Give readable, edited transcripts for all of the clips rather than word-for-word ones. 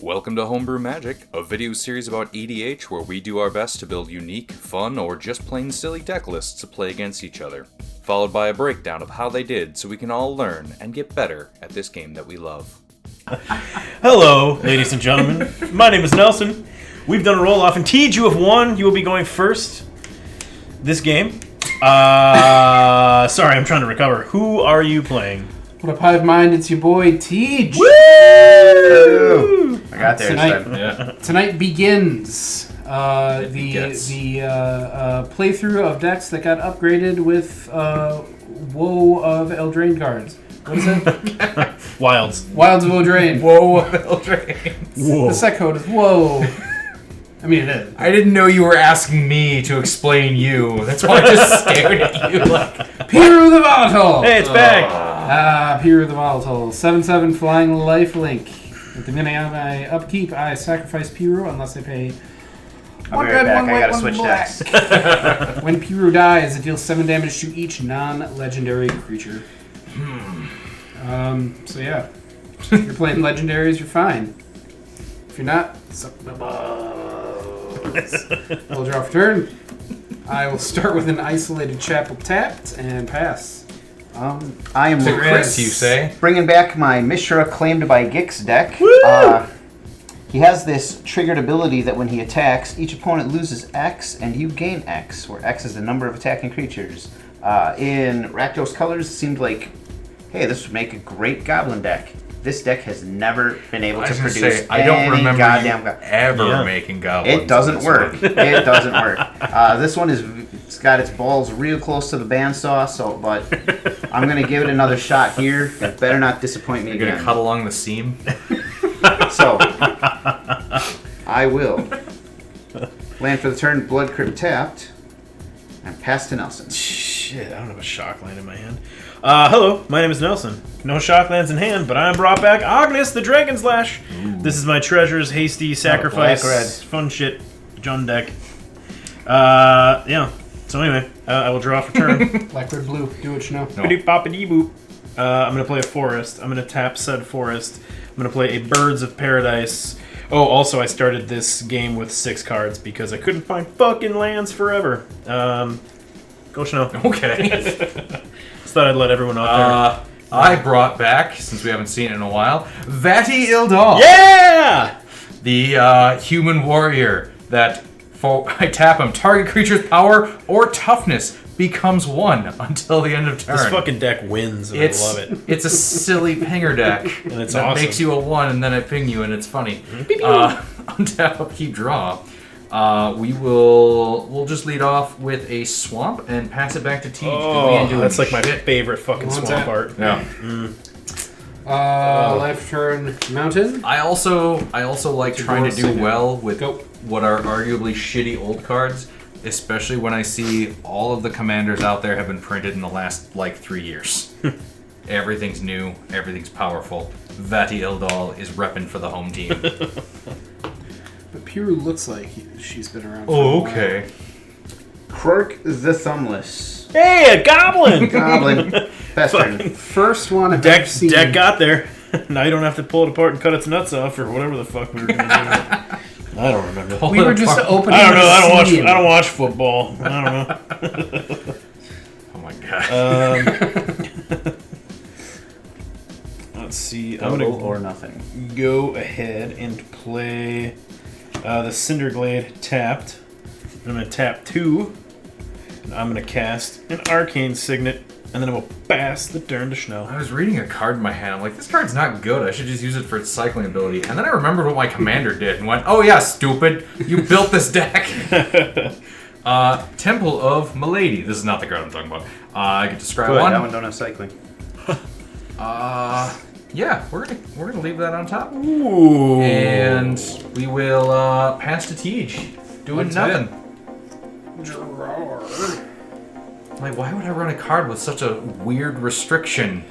Welcome to Homebrew Magic, a video series about EDH where we do our best to build unique, fun, or just plain silly deck lists to play against each other, followed by a breakdown of how they did so we can all learn and get better at this game that we love. Hello, ladies and gentlemen. My name is Nelson. We've done a roll-off, and Tej, you have won. You will be going first this game. Sorry, I'm trying to recover. Who are you playing? What up, Hive Mind? It's your boy, Tej. Woo! I got there Tonight, yeah. tonight begins the playthrough of decks that got upgraded with Woe of Eldraine cards. What is it? Wilds. Wilds of Eldraine. Whoa of Eldraine. Whoa. The set code is Whoa. I mean, it is. I didn't know you were asking me to explain you. That's why I just stared at you like... Piru the Volatile! Hey, it's back! Piru the Volatile. 7/7 flying lifelink. At the beginning of my upkeep, I sacrifice Piru unless I pay I'll be right back. I gotta switch decks. When Piru dies, it deals 7 damage to each non-legendary creature. So yeah. If you're playing legendaries, you're fine. If you're not, suck my balls. I'll draw for turn. I will start with an isolated chapel tapped and pass. I am To Chris, you say? bringing back my Mishra Claimed by Gix deck. He has this triggered ability that when he attacks, each opponent loses X and you gain X, where X is the number of attacking creatures. In Rakdos colors, it seemed like, hey, this would make a great goblin deck. This deck has never been able to produce I don't any remember goddamn you ever making goblins. It doesn't work. It doesn't work. This one it's got its balls real close to the bandsaw, but I'm gonna give it another shot here. It better not disappoint me You're again. gonna cut along the seam? So I will land for the turn, Blood Crypt tapped, and pass to Nelson. Shit, I don't have a shock land in my hand. Hello, my name is Nelson. No shock lands in hand, but I brought back Ognis, the Dragon Slash. This is my treasures, hasty, sacrifice, black, red. fun shit, Jund deck. Yeah. So anyway, I will draw for turn. Black, red, blue. Do what you know. Boop-boppity-boop. I'm going to play a forest. I'm going to tap said forest. I'm going to play a Birds of Paradise. Oh, also I started this game with 6 cards because I couldn't find fucking lands forever. Go Chanel. Okay. Just thought I'd let everyone out I brought back, since we haven't seen it in a while, Vhati Ildal. there. Yeah! The human warrior that, I tap him, target creature's power or toughness becomes 1 until the end of turn. This fucking deck wins, and I love it. It's a silly pinger deck. And it's that awesome. makes you a 1 and then I ping you and it's funny. Untap, upkeep, draw. We'll just lead off with a swamp and pass it back to Tej. Oh, that's like my favorite fucking What's swamp that? art. Yeah. Life turn mountain. I also like trying to do Signet. well with Go. what are arguably shitty old cards, especially when I see all of the commanders out there have been printed in the last, 3 years. Everything's new, everything's powerful. Vhati Ildal is repping for the home team. But Piru looks like she's been around for a Oh, while. okay. Quirk the Thumbless. Hey, a goblin! Goblin. Pass turn. First one I've deck ever seen. got there. Now you don't have to pull it apart and cut its nuts off or whatever the fuck we were gonna do. I don't remember. We were just opening I don't know. the I don't watch football. I don't know. Oh my god. Let's see. I'm Double gonna or nothing. go ahead and play the Cinderglade tapped. I'm gonna tap 2. And I'm gonna cast an Arcane Signet, and then I will pass the turn to Schnell. I was reading a card in my hand. I'm like, this card's not good. I should just use it for its cycling ability. And then I remembered what my commander did and went, oh yeah, stupid. You built this deck. Temple of Milady. This is not the card I'm talking about. I get to scry Good, one. that one don't have cycling. Yeah, we're gonna leave that on top. Ooh. And we will pass to Tej. Doing That's nothing. Like, why would I run a card with such a weird restriction?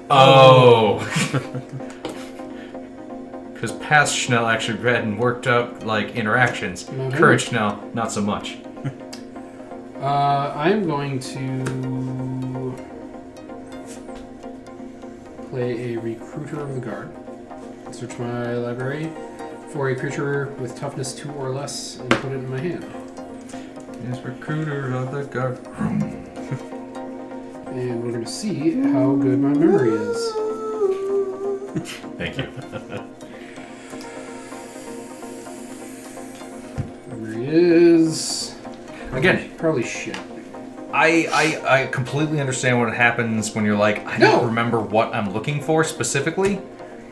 Oh. Because past Schnell actually read and worked out, interactions. Mhm. Current Schnell, not so much. I'm going to play a Recruiter of the Guard. Search my library. for a creature with toughness 2 or less and put it in my hand. Yes, recruiter of the guard room. And we're going to see how good my memory is. Thank you. Memory is... Again, probably shit. I completely understand what happens when you're like, I don't remember what I'm looking for specifically.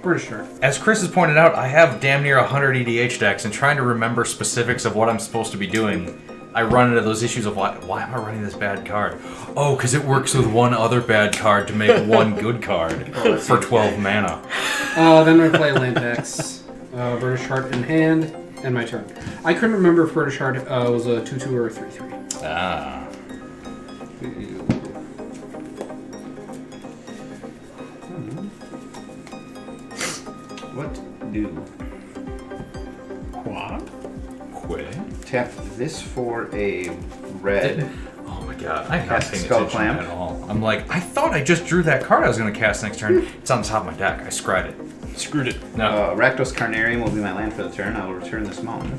Pretty sure. As Chris has pointed out, I have damn near 100 EDH decks, and trying to remember specifics of what I'm supposed to be doing, I run into those issues of why am I running this bad card? Oh, because it works with one other bad card to make one good card for 12 mana. Then we play land tax. British Heart in hand, and my turn. I couldn't remember if British Heart was a 2/2 or a 3/3. Ah. What do? What? Quit. Tap this for a red. Oh my god, I'm not Cast paying Skull attention Clamp. at all. I'm like, I thought I just drew that card I was going to cast next turn. It's on the top of my deck. I scryed it. Screwed it. No. Rakdos Carnarium will be my land for the turn. I will return this mountain.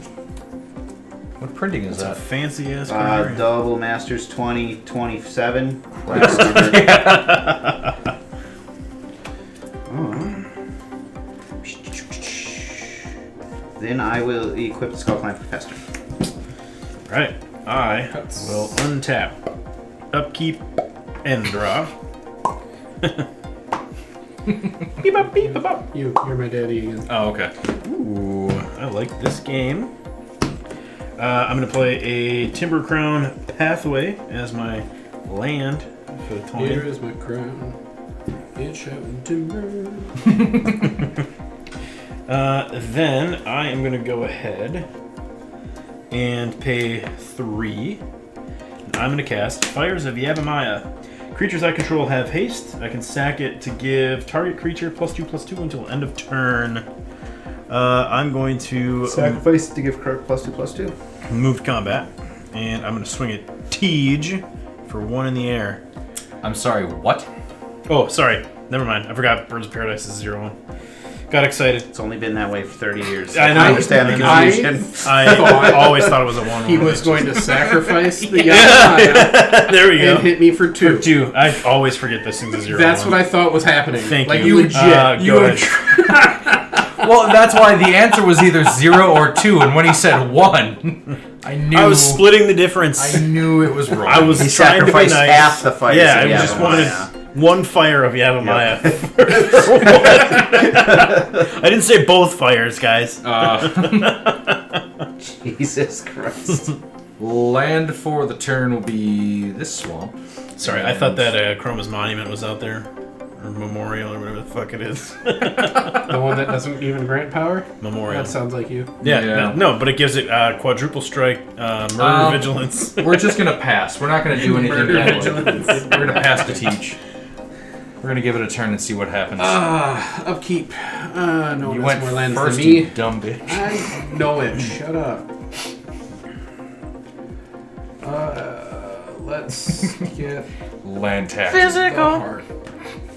What printing is It's a that? fancy ass card. Double Masters 2027. Then I will equip the Skull Clamp for Pester. Right. I will untap, upkeep, and draw. Beep up, beep up. You're my daddy again. Oh, okay. Ooh, I like this game. I'm going to play a Timber Crown Pathway as my land for the Here 20. is my crown. It's shouting timber. Then I am going to go ahead and pay 3. I'm going to cast Fires of Yavimaya. Creatures I control have haste. I can sack it to give target creature +2/+2 until end of turn. I'm going to Sacrifice to give +2/+2. move to combat, and I'm going to swing at Tej for 1 in the air. I'm sorry, what? Oh, sorry. Never mind. I forgot Birds of Paradise is 0/1. Got excited. It's only been that way for 30 years. I know. I understand the confusion. I always thought it was a 1/1. He was going to sacrifice the Yavimaya There we go. and hit me for 2. 2. I always forget this thing's a 0/1. That's what I thought was happening. Thank like, you. legit. Go ahead. Well, that's why the answer was either 0 or 2, and when he said 1, I knew. I was splitting the difference. I knew it was wrong. I was He trying to be sacrificed nice. half the fires Yeah, of I just Yavimaya. wanted 1 fire of Yavimaya. I didn't say both fires, guys. Jesus Christ. Land for the turn will be this swamp. Sorry, I thought that Chroma's Monument was out there. Or Memorial, or whatever the fuck it is. The one that doesn't even grant power? Memorial. That sounds like you. Yeah. No, but it gives it quadruple strike, murder vigilance. We're just going to pass. We're not going to do anything. Murder that vigilance. way. We're going to pass to teach. We're going to give it a turn and see what happens. Upkeep. No, you that's went more lands first, than me. you dumb bitch. I know it. Shut up. Let's get Land tax. the heart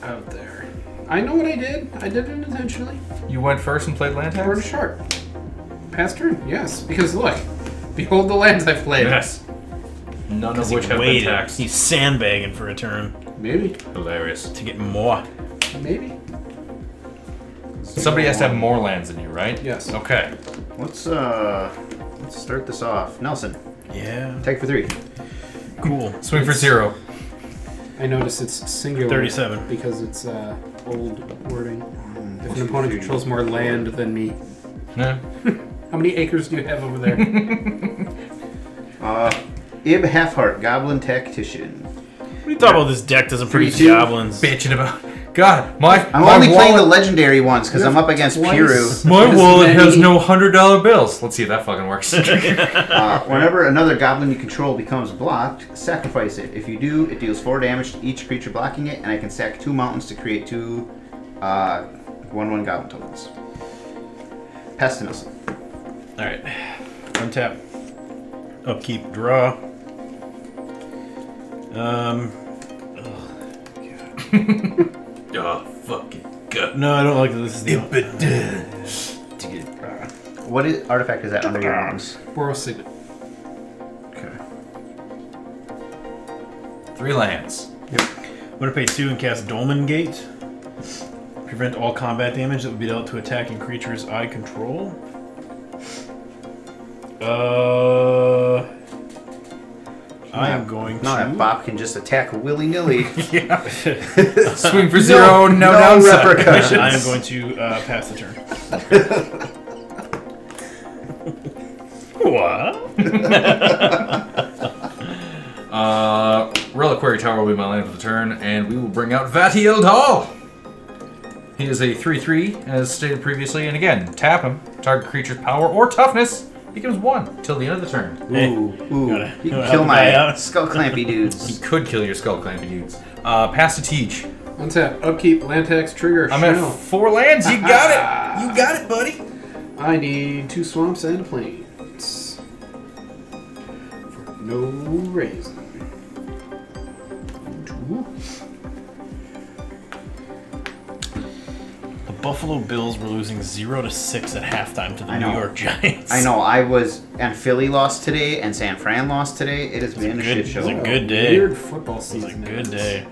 out there. I know what I did. I did it intentionally. You went first and played land tax? British Heart. Past turn, yes. Because look, behold the lands I've played. Yes. None of which have been Waited. taxed. He's sandbagging for a turn Maybe. Hilarious. to get more. Maybe. Somebody has to have more lands than you, right? Yes. Okay. Let's start this off. Nelson, Yeah. take for 3. Cool. Swing for 0. I notice it's singular 37. because it's old wording. If an opponent controls more land than me. No. How many acres do you have over there? Ib Halfheart, Goblin Tactician. What are you talking about? This deck doesn't produce 3/2. goblins. Bitching about. God, my I'm my only playing the wallet- legendary ones because I'm up against Twice. Piru. My As wallet has many- no $100 bills. Let's see if that fucking works. Whenever another goblin you control becomes blocked, sacrifice it. If you do, it deals 4 damage to each creature blocking it, and I can sack 2 mountains to create 2 1/1 goblin tokens. Pass to Nelson. Alright. Untap. Upkeep. Draw. Oh, fucking God. No, I don't like that. This is the. What artifact is that under your arms? Boros Signet. Okay. 3 lands. I'm going to pay 2 and cast Dolmen Gate. Prevent all combat damage that would be dealt to attacking creatures I control. I am going Now that to... Bob can just attack willy-nilly. Swing for 0, no downside. repercussions. I am going to pass the turn. What? Reliquary Tower will be my land for the turn, and we will bring out Vhati Eldal. He is a 3/3, as stated previously, and again, tap him. Target creature's power or toughness becomes 1 till the end of the turn. Ooh. Gotta- You gotta can kill help the guy my out. skull clampy He dudes. could kill your skull clampy dudes. Pass to Teach. Untap, upkeep, land tax, trigger, I'm at Chanel. 4 lands. You got it. You got it, buddy. I need 2 swamps and a plains. For no reason. 2. The Buffalo Bills were losing 0-6 at halftime to the I New know. York Giants. I know, and Philly lost today, and San Fran lost today. It has been a shit show. It's a good day. Weird football It was season. a good day.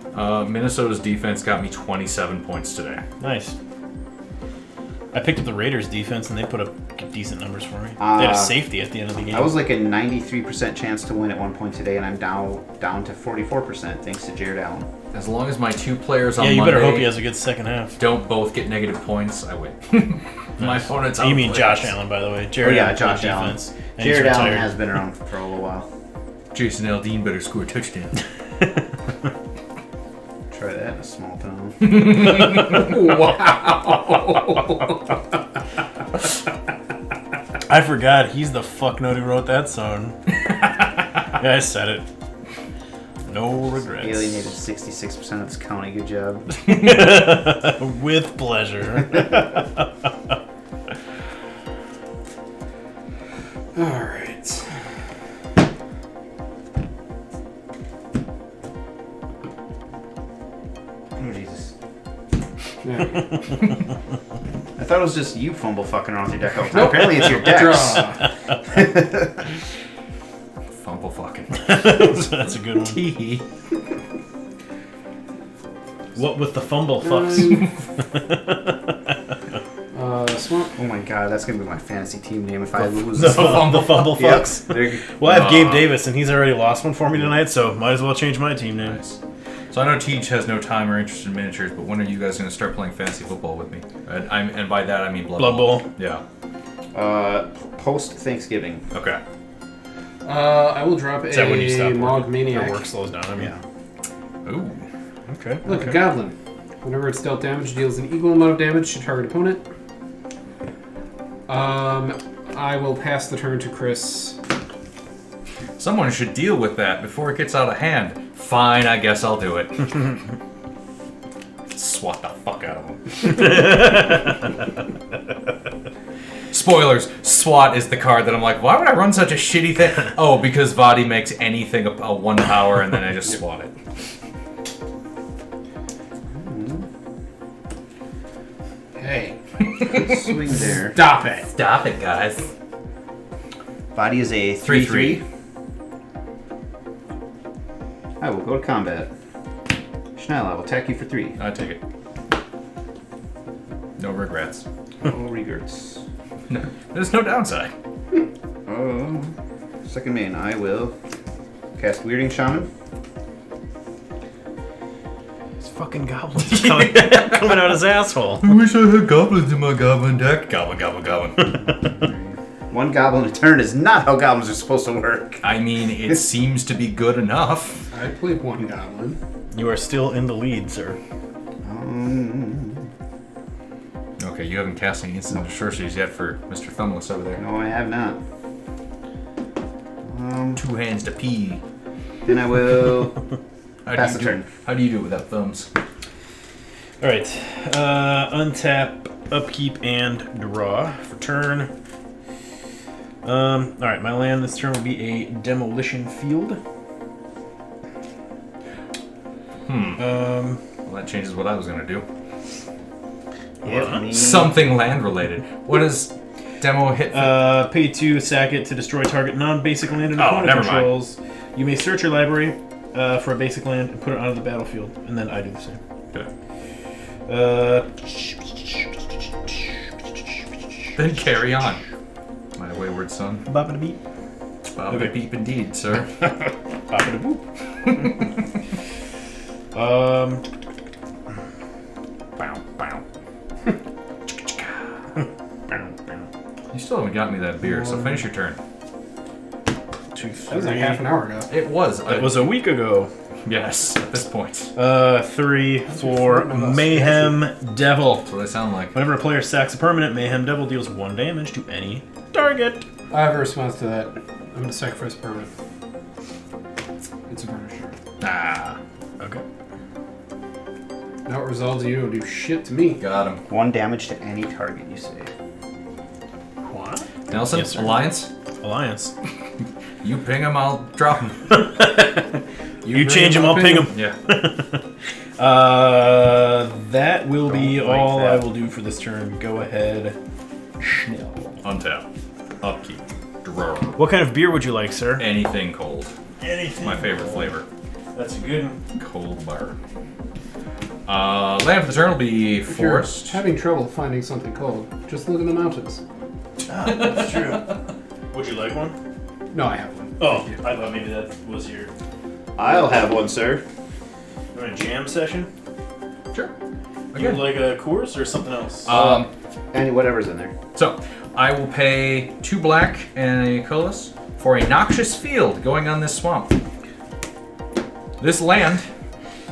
Minnesota's defense got me 27 points today. Nice. I picked up the Raiders defense and they put up decent numbers for me. They had a safety at the end of the game. I was like a 93% chance to win at one point today, and I'm down to 44% thanks to Jared Allen. As long as my 2 players on yeah, you Monday better hope he has a good second half. don't both get negative points, I win. My opponent's You mean outplayed Josh us. Allen, by the way. Jared Allen Josh played Allen. defense, and he's Jared Allen retired. has been around for a little while. Jason Aldean better score a touchdown. Try that in a small town. I forgot. He's the fucknut who wrote that song. Yeah, I said it. No regrets. Alienated 66% of this county. Good job. With pleasure. Alright. Oh, Jesus. There we go. I thought it was just you fumble fucking around with your deck all the time. Apparently it's your decks. Draw. Fumble fucking. That's a good one. Tee. What with the fumble fucks? Swamp. Oh my god, that's gonna be my fantasy team name if I lose. The fumble Yep. fucks. There you- Well, I have Gabe Davis, and he's already lost one for me tonight, so might as well change my team name. Nice. So I know Teach has no time or interest in miniatures, but when are you guys going to start playing fantasy football with me? And by that I mean Blood Bowl. Yeah. Post Thanksgiving. Okay. I will drop Is that when you stop a Mog working? Maniac. Or work slows down, I mean. Yeah. Ooh. Okay. Look, okay. a Goblin. Whenever it's dealt damage, deals an equal amount of damage to target opponent. I will pass the turn to Chris. Someone should deal with that before it gets out of hand. Fine, I guess I'll do it. Swat the fuck out of him. Spoilers, SWAT is the card that I'm like, why would I run such a shitty thing? Oh, because Vhati makes anything a 1 power and then I just swat it. Hey. Swing there. Stop it. Stop it, guys. Body is a 3/3. I will go to combat. Schnell, I will attack you for 3. I take it. No regrets. No regrets. No, there's no downside. Second main, I will cast Weirding Shaman. It's fucking goblins coming out his asshole. I wish I had goblins in my goblin deck. Goblin, goblin, goblin. 1 goblin a turn is not how goblins are supposed to work. I mean, it seems to be good enough. I played 1 Goblin. You are still in the lead, sir. Okay, you haven't cast any instant sorceries yet for Mr. Thumbless over there. No, I have not. 2 hands to pee. Then I will How pass do the you turn. How do you do it without thumbs? Alright. Untap, upkeep, and draw for turn. Alright, my land this turn will be a demolition field. Well, that changes what I was gonna do. Yeah, me. Something land related. What is? demo hit. Pay 2, sack it to destroy target non-basic land and Oh, opponent never mind. controls. You may search your library for a basic land and put it onto the battlefield, and then I do the same. Okay. Then carry on. My wayward son. Bop and a beat. Bob Okay. beep indeed, sir. Bop and a boop. Bow, bow. You still haven't got me that beer, so finish your turn. 2, That was like half an hour ago. It was. That was a week ago. Yes, at this point. 3 for Mayhem Devil. That's what they sound like. Whenever a player sacks a permanent, Mayhem Devil deals 1 damage to any target. I have a response to that. I'm going to sacrifice a permanent. It's a burnisher. Ah, Okay. Now it resolves you don't do shit to me. got him. 1 damage to any target, you say. What? Nelson, Yes, sir. Alliance. Alliance. You ping him, I'll drop him. You change him, I'll ping him. Yeah. That will be Don't like all that. I will do for this turn. Go ahead. Schnell. Untap. Upkeep. Draw. What kind of beer would you like, sir? Anything cold. Anything. My favorite flavor. That's a good one. Cold bar. Land for the turn will be If you're forest. having trouble finding something cold, just look in the mountains. That's true. Would you like one? No, I have one. Oh, I thought maybe that was your I'll have one, sir. jam session. Sure. You would like a Coors or something else? And whatever's in there. So, I will pay 2 black and a colorless for a noxious field going on this swamp. This land,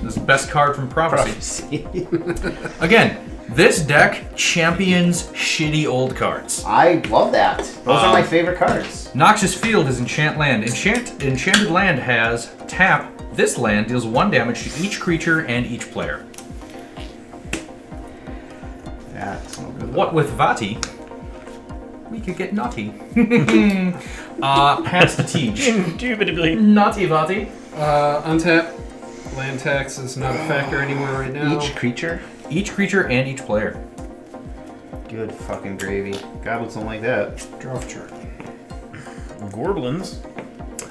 this best card from Prophecy. Again, this deck champions shitty old cards. I love that. Those are my favorite cards. Noxious Field is enchant land. Enchanted land has tap. This land deals 1 damage to each creature and each player. That's no good. What with Vhati, we could get naughty. Pass to teach. Indubitably. Naughty Vhati. Untap. Land tax is not a factor anymore right now. Each creature? Each creature and each player. Good fucking gravy. Goblins don't like that. Draw off chart. Gorblins.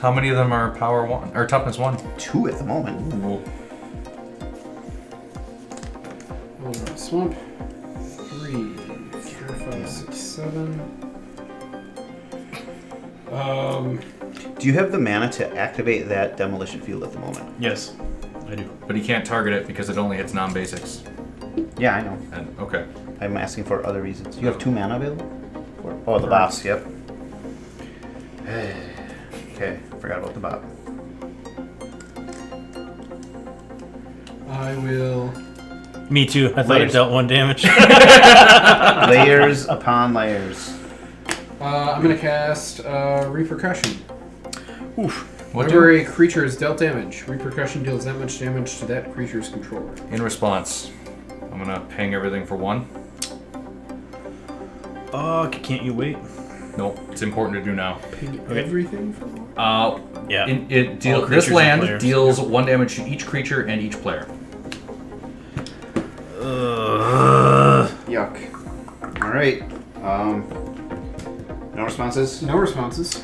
How many of them are power 1 or toughness 1? 2 at the moment. We'll draw swamp. 3, 4, 5, 6, 7. Do you have the mana to activate that demolition field at the moment? Yes, I do. But he can't target it because it only hits non-basics. Yeah, I know. And okay. I'm asking for other reasons. You have 2 mana available? Oh, the boss, yep. Okay, forgot about the bot. I will. Me too. I thought it Layers. dealt 1 damage. Layers upon layers. I'm going to cast Repercussion. Oof. Whenever a creature is dealt damage, Repercussion deals that much damage to that creature's controller. In response, I'm gonna ping everything for 1. Can't you wait? Nope, it's important to do now. Ping everything for one? Yeah. This creatures and land players. deals 1 damage to each creature and each player. Yuck. Alright. No responses? No responses.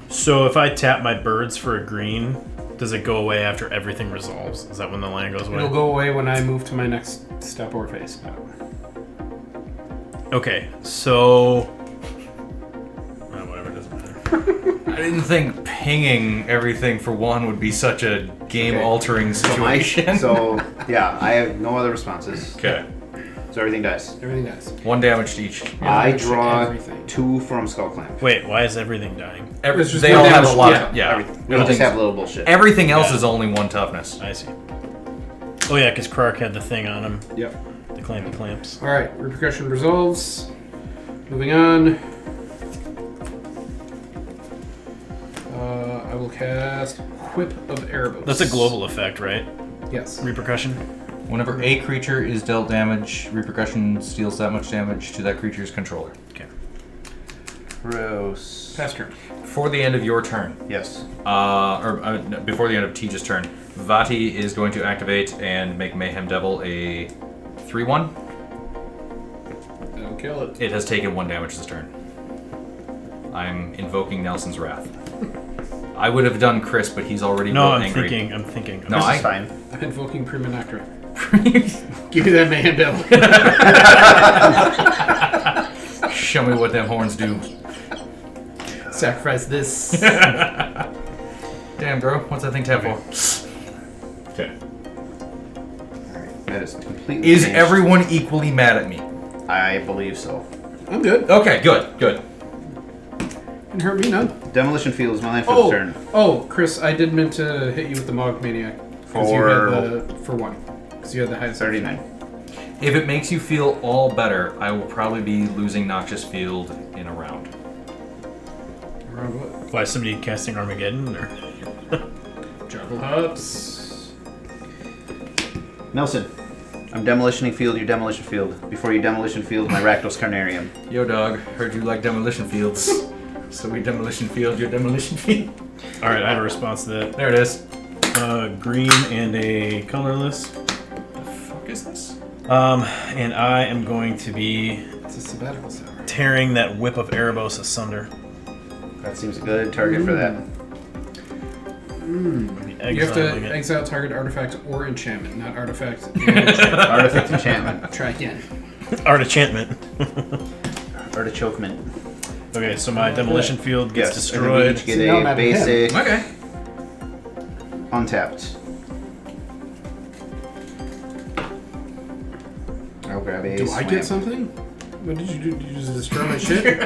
So if I tap my birds for a green, does it go away after everything resolves? Is that when the land goes away? It'll go away when I move to my next step or phase. Okay, so... whatever, it doesn't matter. I didn't think pinging everything for 1 would be such a game-altering situation. So, yeah, I have no other responses. Okay. So everything dies. Everything dies. 1 damage to each. I damage to draw everything. 2 from Skull Clamp. Wait, why is everything dying? It's just They 1 all have a damage, lot. yeah. Yeah. Everything. We don't just have little bullshit. Everything else Yeah. is only 1 toughness. I see. Oh yeah, because Krark had the thing on him. Yep. The clampy clamps. Alright, Repercussion resolves. Moving on. I will cast Whip of Erebos. That's a global effect, right? Yes. Repercussion? Whenever a creature is dealt damage, Repercussion deals that much damage to that creature's controller. Okay. Gross. Pass turn. Before the end of your turn, Yes. before the end of Teja's turn, Vhati is going to activate and make Mayhem Devil a 3/1. That'll kill it. It has taken 1 damage this turn. I'm invoking Nelson's wrath. I would have done Chris, but he's already No, real I'm angry. thinking. No, This is fine. I'm invoking Prima Noctra. Give me that man, Bill. Show me what them horns do. Sacrifice this. Damn, bro. What's that thing tap for? Okay. Alright, that is completely Is changed. everyone equally mad at me? I believe so. I'm good. Okay, good. Didn't hurt me none. Demolition Field is my land for the turn. Chris, I did meant to hit you with the Mog Maniac. For 1. Because you had the highest. 39. If it makes you feel all better, I will probably be losing Noxious Field in a round. Around what? Why, somebody casting Armageddon? Or? Juggle Huts. Nelson, I'm demolitioning field, you demolition field. Before you demolition field, my Rakdos Carnarium. Yo, dog. Heard you like demolition fields. So we demolition field your demolition field. Alright, I have a response to that. There it is. Green and a colorless. The fuck is this? And I am going to be It's a sabbatical tower. tearing that whip of Erebos asunder. That seems a good target for that. You have to exile target artifact or enchantment, not artifact and enchantment. Artifact enchantment. Try again. Art enchantment. Artichokement. Okay, so my demolition field gets Yes, and then we destroyed. each get See, now I'm a mad at him. basic Okay. untapped. I'll grab a Do I swamp. get something? What did you do? Did you just destroy my shit? And I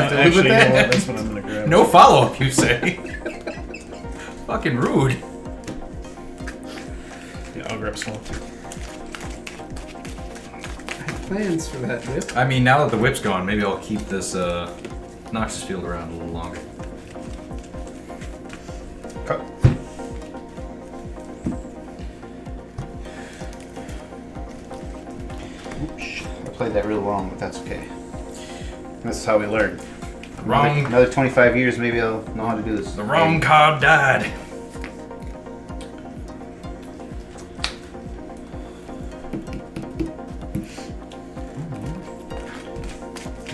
have to live Actually, with you know what? that? That's what I'm gonna grab. No follow-up, you say? Fucking rude. Yeah, I'll grab swamp. I have plans for that whip. I mean, now that the whip's gone, maybe I'll keep this Noxious Field around a little longer. Cut. Oops. I played that real long, but that's okay. This is how we learn. Wrong. Another 25 years, maybe I'll know how to do this. The wrong card died.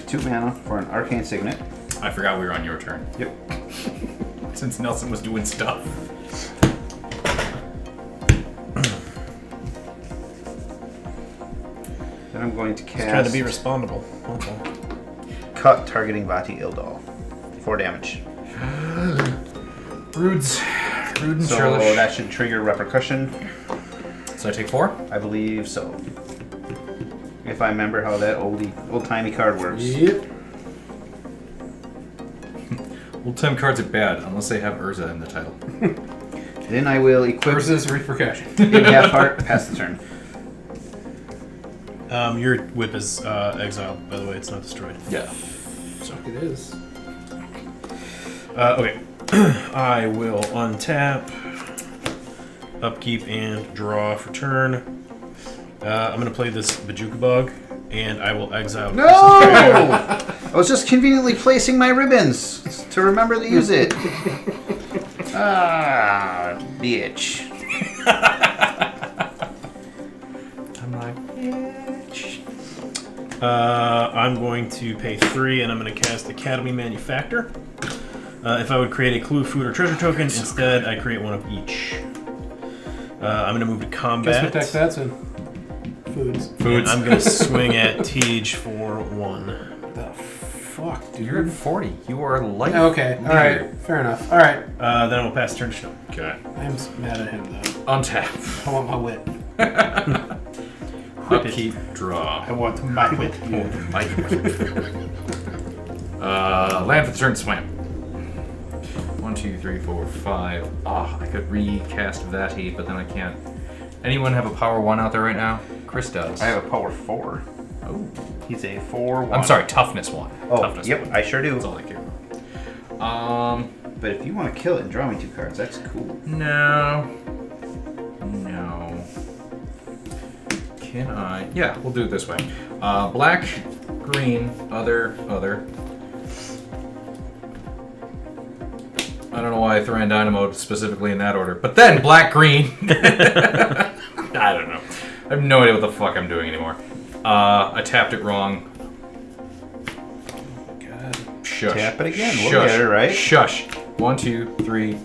Two mana for an Arcane Signet. I forgot we were on your turn. Yep. Since Nelson was doing stuff. Then I'm going to cast Trying to be respondable. Okay. Cut targeting Vhati Ildal. 4 damage. Rude and So churlish. that should trigger repercussion. So I take 4? I believe so. If I remember how that old-timey card works. Yep. Old-time cards are bad, unless they have Urza in the title. Then I will equip Versus repercussion. in half heart, pass the turn. Your whip is exiled, by the way. It's not destroyed. Yeah. So it is. Okay. I will untap, upkeep, and draw for turn. I'm going to play this Bajukabog, and I will exile. No! I was just conveniently placing my ribbons to remember to use it. Ah, bitch. I'm like, bitch. I'm going to pay 3, and I'm going to cast Academy Manufactor. If I would create a clue, food, or treasure token, instead I create one of each. I'm going to move to combat. Guess what deck that's in? Foods. And I'm going to swing at Tej for 1. The fuck, dude? You're at 40. You are light. Okay, alright. Fair enough. Alright. Then we'll pass turn to Snow. Okay. I'm mad at him, though. Untap. I want my whip. Upkeep, draw. I want my whip. Land for the turn, swam. 1, 2, 3, 4, 5. Ah, I could recast Vhati, but then I can't. Anyone have a power 1 out there right now? Chris does. I have a power 4. Oh. He's a 4/1. I'm sorry, toughness 1. Oh, Toughness yep, 1. I sure That's do. all I care about. But if you want to kill it and draw me 2 cards, that's cool. No. Can I? Yeah, we'll do it this way. Black, green, other. I don't know why I threw in Dynamo specifically in that order, but then black, green. I don't know. I have no idea what the fuck I'm doing anymore. I tapped it wrong. God. Shush. Tap it again. Shush. We'll get it, right? Shush. 1, 2, 3,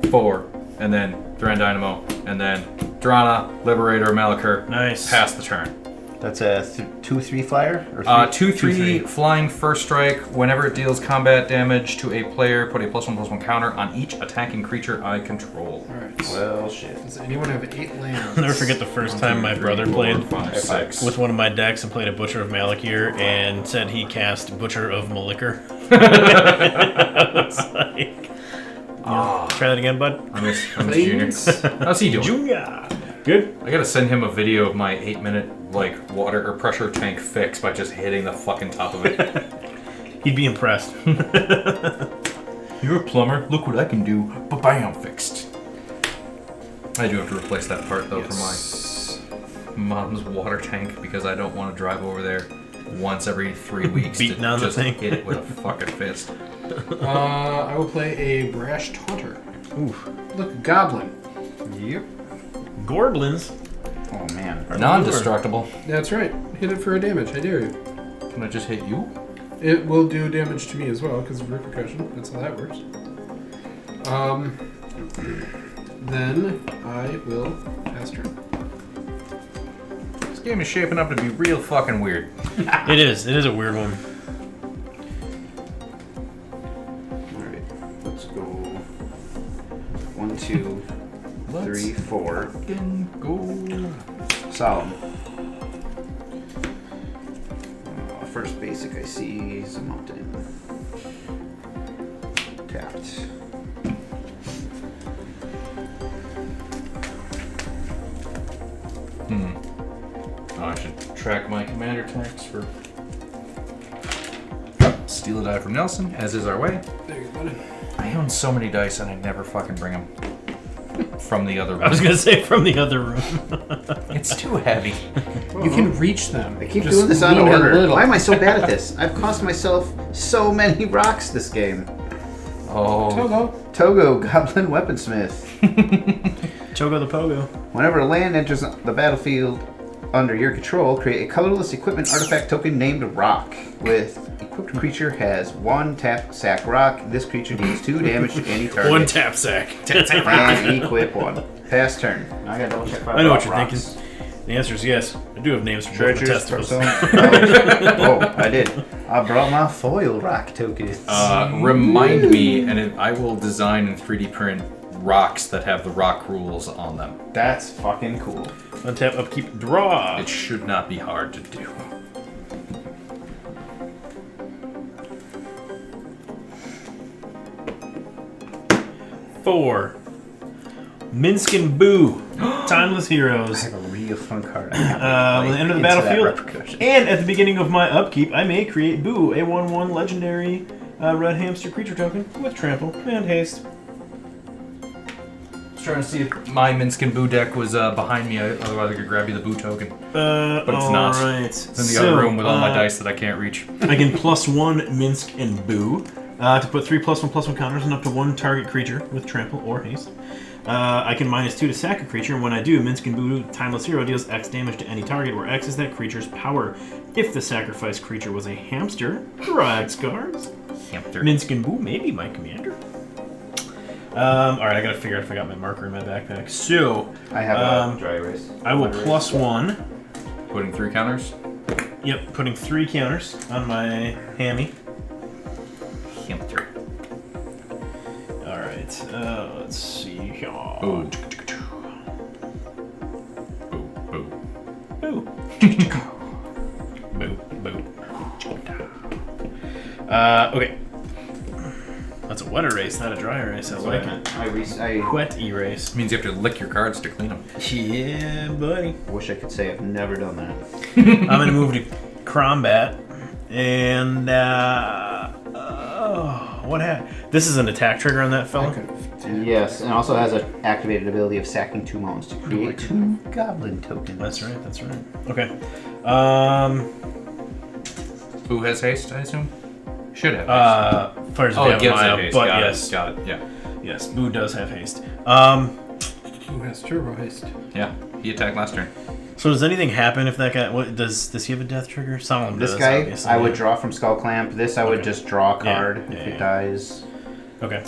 4, and then Thran Dynamo, and then Drana, Liberator, Malachur. Nice. Pass the turn. That's a 2/3 flyer? Or 2/3 flying first strike. Whenever it deals combat damage to a player, put a +1/+1 counter on each attacking creature I control. Alright. Well, shit. Does anyone have 8 lands? I'll never forget the first time my brother played 5, 6. with one of my decks and played a Butcher of Malakir and said he cast Butcher of Malikir. It's like, try that again, bud. I miss Junior. How's he doing? Junior. Good. I gotta send him a video of my 8-minute water or pressure tank fix by just hitting the fucking top of it. He'd be impressed. You're a plumber. Look what I can do. Ba-bam, fixed. I do have to replace that part though for my mom's water tank because I don't want to drive over there once every 3 weeks Beating to on the just thing. hit it with a fucking fist. I will play a Brash Taunter. Oof. Look, Goblin. Yep. Gorblins. Oh, man. Non-destructible. That's right. Hit it for a damage. I dare you. Can I just hit you? It will do damage to me as well because of repercussion. That's how that works. Then I will pass turn. This game is shaping up to be real fucking weird. It is. It is a weird one. Alright. Let's go. 1, 2, 3, 4. Fucking go. Solemn. First basic I see is a mountain. Tapped. Oh, I should track my commander tax for... Steal a die from Nelson, as is our way. There you go, buddy. I own so many dice and I never fucking bring them from the other room. I was gonna say from the other room. It's too heavy. You can reach them. I keep Just doing this out of lean a order. little. Why am I so bad at this? I've cost myself so many rocks this game. Oh. Togo. Togo, Goblin Weaponsmith. Chogo the Pogo. Whenever a land enters the battlefield under your control, create a colorless equipment artifact token named Rock. With equipped creature has 1 tap sack rock. This creature deals 2 damage to any target. One tap sack. And equip 1. Pass turn. Now I gotta double check. I know what you're thinking. The answer is yes. I do have names for both the testicles. Oh, I did. I brought my foil rock token. Remind me, and I will design and 3D print rocks that have the rock rules on them. That's fucking cool. Untap, upkeep, draw. It should not be hard to do. Four. Minskin Boo. Timeless Heroes. I have a real fun card. When they enter the battlefield, and at the beginning of my upkeep, I may create Boo, a 1/1 legendary red hamster creature token with trample and haste. I was trying to see if my Minskin Boo deck was behind me, otherwise I could grab you the Boo token. But it's not. Right. It's in the other room with all my dice that I can't reach. I can +1 Minsk and Boo to put 3 +1/+1 counters on up to 1 target creature with trample or haste. I can -2 to sack a creature, and when I do, Minsk and Boo Timeless Hero deals X damage to any target where X is that creature's power. If the sacrificed creature was a hamster, draw X cards. Hamster. Minsk and Boo may be my commander. Alright, I gotta figure out if I got my marker in my backpack. So, I have a dry erase. I will +1. Putting 3 counters. Yep, putting 3 counters on my hammy. Hamster. Alright, let's see. Boo. Boo. Boo. Boo. Boo. Boo. Okay. That's a wet erase, not a dry erase. I like it. I Wet erase. Means you have to lick your cards to clean them. Yeah, buddy. wish I could say I've never done that. I'm gonna move to Crombat, and what happened? This is an attack trigger on that fella. Yes, and also has an activated ability of sacking 2 mounts to create 2 goblin tokens. That's right. That's right. Okay. Boo has haste, I assume? Should have haste. Fires Oh, it gives mile, it haste. but Got yes, it. Got it. Yeah. yes, Boo does have haste. Who has turbo haste? Yeah. He attacked last turn. So does anything happen if that guy? What does he have a death trigger? Solemn This does, guy, obviously, I would yeah. draw from Skull Clamp. This, I would Okay. just draw a card Yeah, if yeah. it dies. Okay.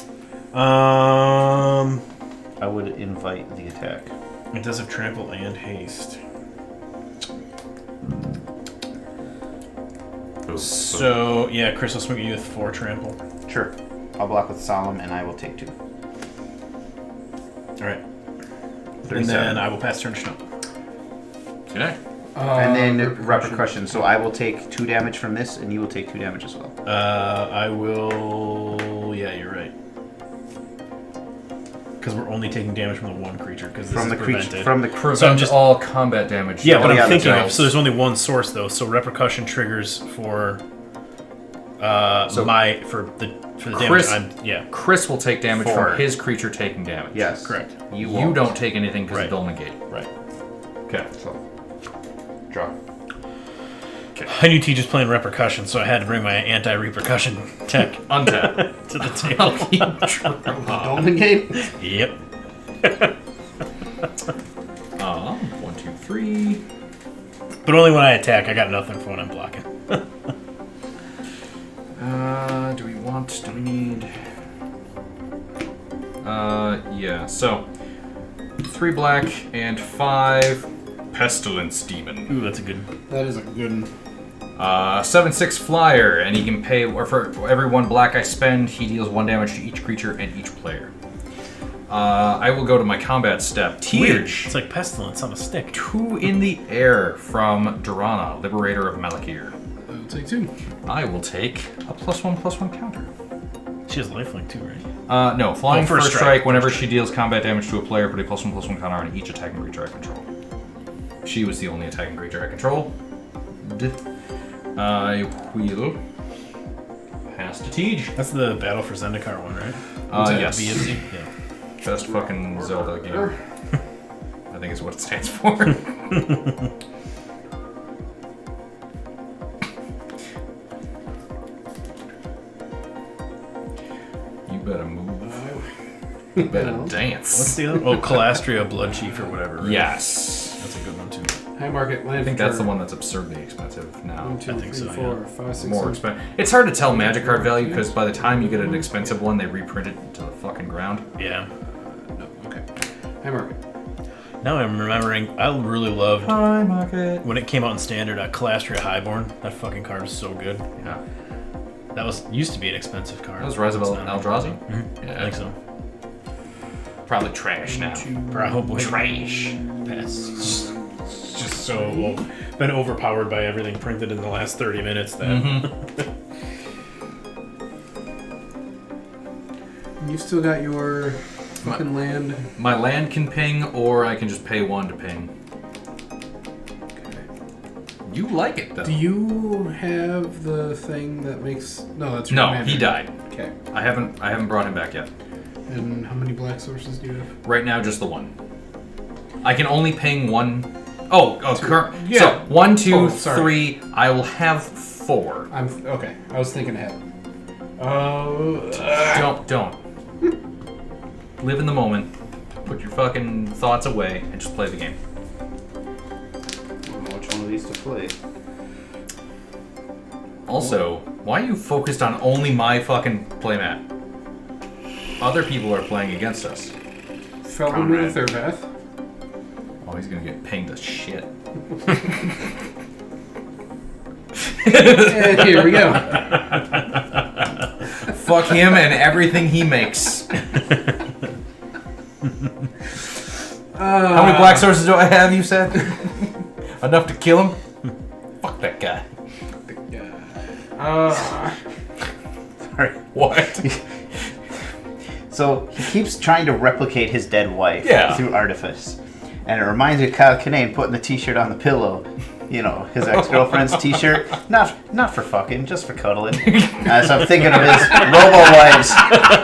I would invite the attack. It does have trample and haste. So yeah, Chris will swing at you with 4 trample. Sure. I'll block with Solemn, and I will take 2. All right. 37. And then I will pass turn to Snow. Okay. And then Repercussion. So I will take 2 damage from this, and you will take 2 damage as well. I will. Yeah, you're right. Because we're only taking damage from the one creature. Because From the prevented. creature. From the Prevent So I'm just- all combat damage. Yeah, but yeah, I'm thinking of. themselves. So there's only one source though. So repercussion triggers for So for the damage. Chris- Yeah, Chris will take damage 4. from his creature taking damage. Yes. correct. You You won't. don't take anything because Right. of dull negate. Right. Okay. So, draw. I knew Teach was playing repercussion, so I had to bring my anti-repercussion tech Untap. to the table. Golden Gate. Yep. 1, 2, 3. But only when I attack. I got nothing for when I'm blocking. Do we need... yeah, so 3 black and 5 pestilence demon. Ooh, that's a good. That is a good one. 7/6 flyer, and he can pay, or for every 1 black I spend, he deals 1 damage to each creature and each player. I will go to my combat step. Teach. It's like pestilence on a stick. 2 in the air from Durana, Liberator of Malakir. I'll take 2. I will take a +1/+1 counter. She has lifelink too, right? No, flying first first strike. strike. Whenever she deals combat damage to a player, put a +1/+1 counter on each attacking creature I control. She was the only attacking creature I control. I will pass to Tej. That's the Battle for Zendikar one, right? Yes. BFZ? Yeah. Best fucking Zelda game. I think is what it stands for. You better move. You better What's dance. the other? Oh, Calastria Blood Chief or whatever. Right? Yes. That's a good one too. High market land. I think that's the one that's absurdly expensive now. 1, 2, I think 3, so, 4, 5, 6, More 7. expensive. It's hard to tell magic card value because by the time you get an expensive one, they reprint it to the fucking ground. Yeah. No, okay. High market. Now I'm remembering. I really loved High market. when it came out in standard. Calastria Highborn. That fucking card was so good. Yeah. That used to be an expensive card. That was Rise of It's not. Eldrazi? Mhm. I think so. Probably trash now. Probably Trash. Pass. It's just so been overpowered by everything printed in the last 30 minutes that You've still got your fucking land. My land can ping, or I can just pay 1 to ping. Okay. You like it though. Do you have the thing that makes? No, that's your No, commander. he died. Okay. I haven't brought him back yet. And how many black sources do you have? Right now, just the 1. I can only ping 1. Oh, current. Yeah. So 1, 2, Oh, sorry. 3. I will have 4. I'm okay. I was thinking ahead. Don't. Live in the moment. Put your fucking thoughts away and just play the game. I don't know which one of these to play. Also, why are you focused on only my fucking playmat? Other people are playing against us. Felden with Thurbath. Oh, he's gonna get pinged to shit. And here we go. Fuck him and everything he makes. How many black sources do I have, you said? Enough to kill him? Fuck that guy. Sorry. What? So he keeps trying to replicate his dead wife through artifice. And it reminds me of Kyle Kinane putting the t-shirt on the pillow. You know, his ex-girlfriend's t-shirt. Not for fucking, just for cuddling. So I'm thinking of his robo-wives.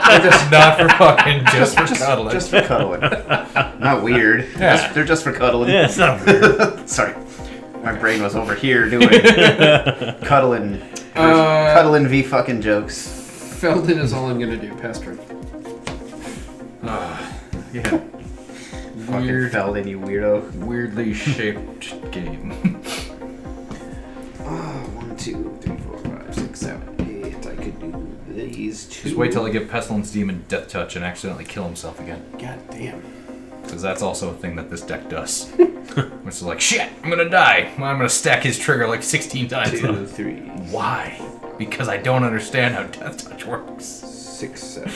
They're just not for fucking, just for cuddling. Just for cuddling. Not weird. Yeah. They're just for cuddling. Yeah, it's not weird. Sorry. My brain was over here doing cuddling v fucking jokes. Felden is all I'm gonna do. Pass turn. Yeah. fucking Feldon, you weirdo. weirdly shaped game. 1, 2, 3, 4, 5, 6, 7, 8. I could do these two. Just wait till I get Pestilence Demon Death Touch and accidentally kill himself again. God damn. Because that's also a thing that this deck does. Which is like, shit, I'm gonna die. Well, I'm gonna stack his trigger like 16 times. 2, 3, Why? Because I don't understand how Death Touch works. 6, 7.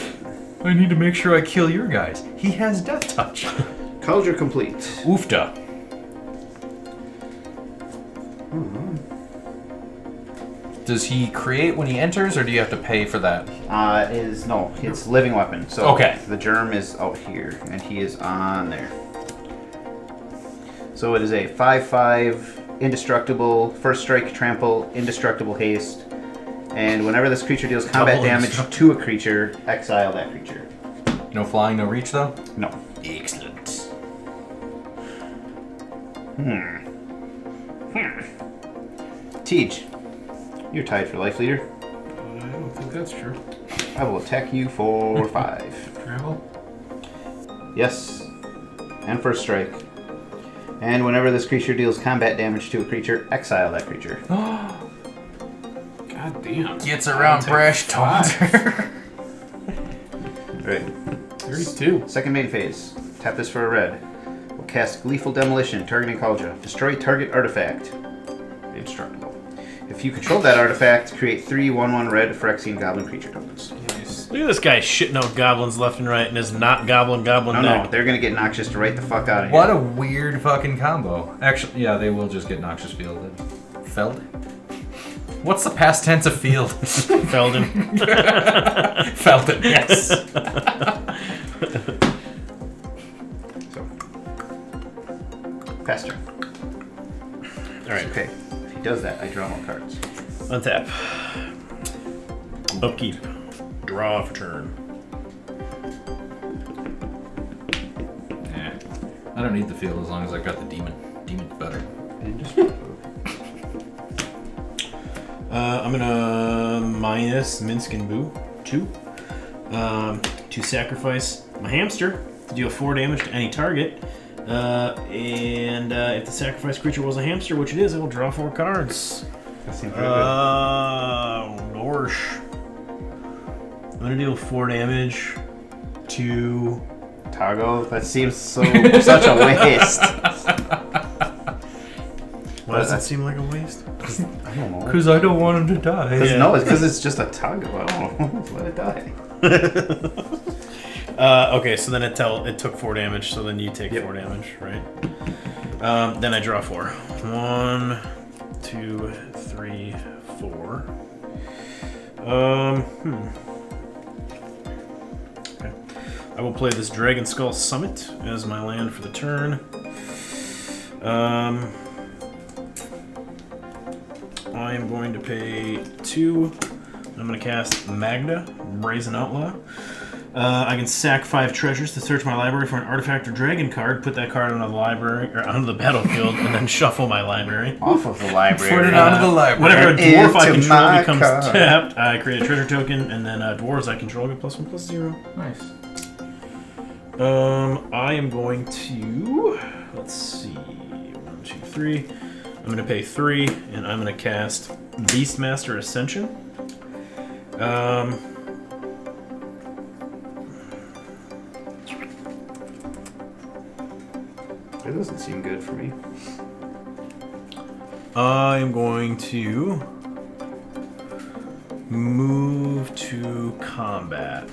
I need to make sure I kill your guys. He has Death Touch. Cauldron complete. Oofda. Does he create when he enters, or do you have to pay for that? It's living weapon. So Okay. the germ is out here, and he is on there. So it is a 5/5 indestructible, first strike, trample, indestructible haste, and whenever this creature deals combat Double damage indestructible. to a creature, exile that creature. No flying, no reach, though? No. Excellent. Tej, you're tied for life leader. I don't think that's true. I will attack you for 5. Travel? Yes. And first strike. And whenever this creature deals combat damage to a creature, exile that creature. God damn. Gets around Brash Taunter. Right. 32. Second main phase. Tap this for a red. We'll cast Gleeful Demolition, targeting Kaldra. Destroy target artifact. Indestructible. If you control that artifact, create 3 1/1 red Phyrexian Goblin creature tokens. Nice. Look at this guy shitting out goblins left and right and is not goblin No, deck. they're gonna get noxious to right the fuck out of here. What a weird fucking combo. Actually, yeah, they will just get Noxious Fielded. Feld? What's the past tense of field? Feldon. Felt it, yes. So. Faster. Alright, Okay. If he does that, I draw more cards. untap. Upkeep. Draw for turn. Nah. I don't need the field as long as I've got the demon. Demon's better. I'm gonna minus Minsk and Boo 2 to sacrifice my hamster to deal 4 damage to any target. And if the sacrificed creature was a hamster, which it is, it will draw 4 cards. That seems really Gorsh. I'm gonna deal 4 damage to. good. Toggle? That seems such a waste. Why does that seem like a waste? I don't know. Because I don't want him to die. Yeah. No, it's because it's just a toggle. I don't know. Let it die. Okay, so then it took 4 damage, so then you take 4 damage, right? Then I draw 4. 1, 2, 3, 4. Okay. I will play this Dragon Skull Summit as my land for the turn. I am going to pay 2. I'm going to cast Magda, Brazen Outlaw. I can sack 5 treasures to search my library for an artifact or dragon card, put that card on the library or onto the battlefield, and then shuffle my library. Off of the library. Put it onto the library. Whenever a dwarf I Into control my becomes card. tapped, I create a treasure token, and then dwarves I control get +1/+0. Nice. I am going to, let's see, 1, 2, 3. I'm going to pay 3, and I'm going to cast Beastmaster Ascension. It doesn't seem good for me. I am going to move to combat.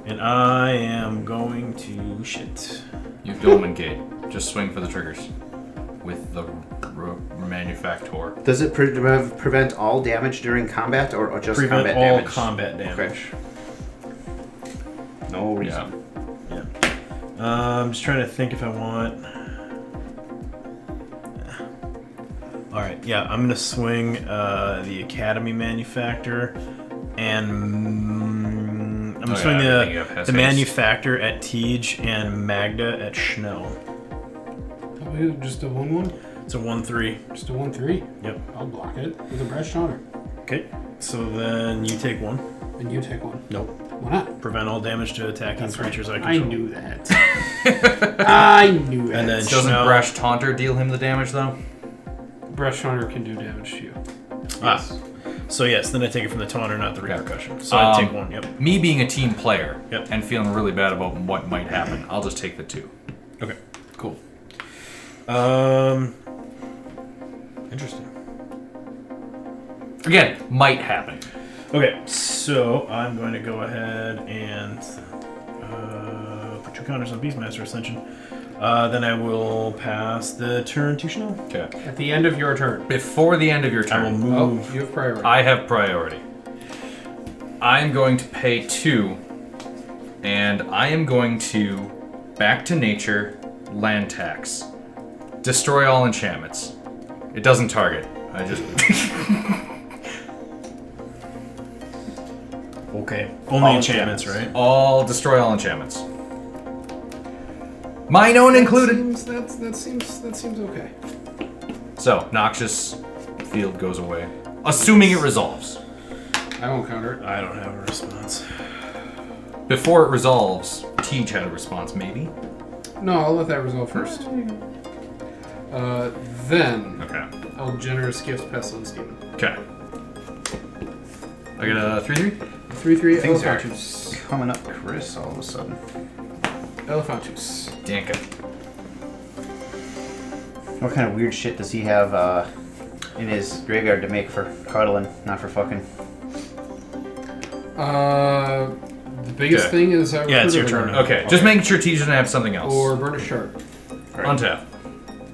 And I am going to shit. You have Dolmen Gate. Just swing for the triggers. With the manufactor. Does it prevent all damage during combat or just Prevent combat all damage? combat damage. No reason. Yeah. I'm just trying to think if I want. Alright, yeah, I'm gonna swing the Academy Manufactor and I'm gonna swing the Manufactor at Tej and Magda at Schnell. Just a 1/1? It's a 1/3. Just a 1/3? Yep. I'll block it with a Brash Taunter. Okay, so then you take 1. And you take 1. Nope. Why not? Prevent all damage to attacking creatures I I control. knew that. I knew that. And then Doesn't Snow- Brash Taunter deal him the damage, though? Brush Hunter can do damage to you. Ah. So yes, then I take it from the taunter, not the repercussion. So I take one. Yep. Me being a team player Yep. and feeling really bad about what might happen, I'll just take the 2. Okay. Cool. Interesting. Again, might happen. Okay, so I'm going to go ahead and put 2 counters on Beastmaster Ascension. Then I will pass the turn to Chanel. Okay. At the end of your turn. Before the end of your I will turn, move. Oh, you have priority. I have priority. I'm going to pay 2, and I am going to back to nature, land tax, destroy all enchantments. It doesn't target. I just Okay. Only All enchantments, enchantments. right? destroy all enchantments. Mine own included. That seems okay. So noxious field goes away, assuming it resolves. I won't counter it. I don't have a response. Before it resolves, Tej had a response, maybe. No, I'll let that resolve first. Then Okay. I'll generous gift Pestilence Demon. Okay. I got a 3/3. 3/3 Things are Elephantus. coming up, Chris, all of a sudden. Elephantus. Danka. What kind of weird shit does he have in his graveyard to make for cuddling, not for fucking? The biggest Okay. thing is Yeah, it's your Recruiter turn. Guard. Okay, just making sure Tej doesn't have something else. Or Burnish Shard. Untap.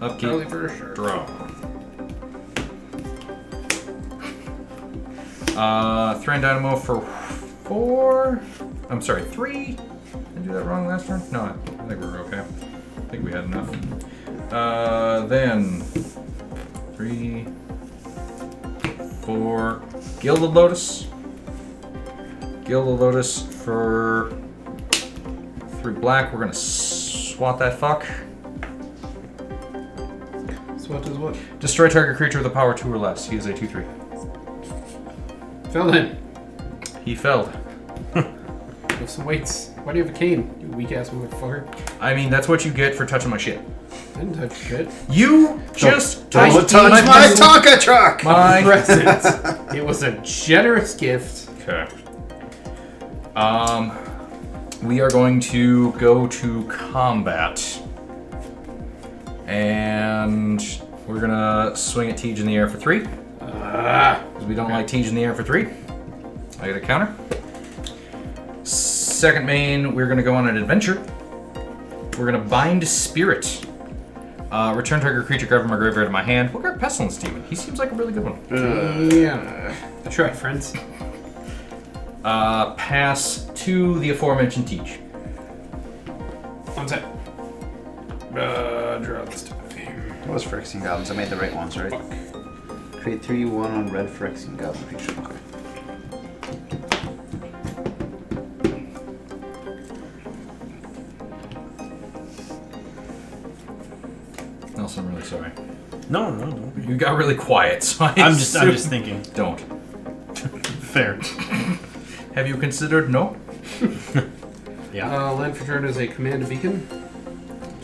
Upkeep. Early Burnish Shard. Draw. Thran Dynamo for 4. I'm sorry, 3. Did I do that wrong last turn? No, I think we're okay. I think we had enough. Then 3, 4. Gilded Lotus. Gilded Lotus for 3 black. We're gonna swat that fuck. So what does what? Destroy target creature with a power 2 or less. He is a 2/3. Fell in. He failed. With some weights. Why do you have a cane, you weak ass motherfucker? I mean, that's what you get for touching my shit. I didn't touch shit. You just Don't touched touch my my Tonka truck! my Present. It was a generous gift. Okay. We are going to go to combat. And we're gonna swing at Tej in the air for 3. Because we don't like Tej in the air for 3. I got a counter. Second main, we're gonna go on an adventure. We're gonna bind spirit. Return target creature carved from my graveyard to my hand. We'll grab Pestilence Demon. He seems like a really good one. Yeah. That's right, friends. Pass to the aforementioned Tej. One sec. Draw this time. It was Phyrexian Goblins. I made the right ones, right? Create 3/1 on red Phyrexian Goblin creature. Okay. Nelson, I'm really sorry. No, don't be. You got really quiet, so I'm just thinking. Don't. Fair. Have you considered no? Yeah. Land for turn is a command beacon.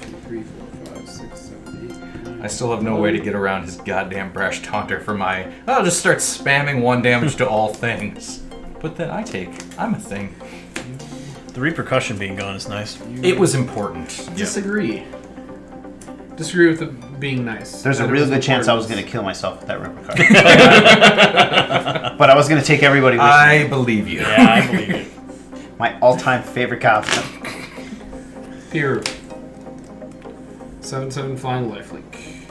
2, 3, 4, 5, 6, 7, 8. I still have no way to get around his goddamn Brash Taunter for my... I'll just start spamming 1 damage to all things. But then I'm a thing. The repercussion being gone is nice. It was important. Disagree. Disagree with it being nice. There's a That it real was good chance I was important. going to kill myself with that repercussion. But I was going to take everybody with me. I believe you. Yeah, I believe it. My all-time favorite goblin. Piru. 7/7 flying lifelink.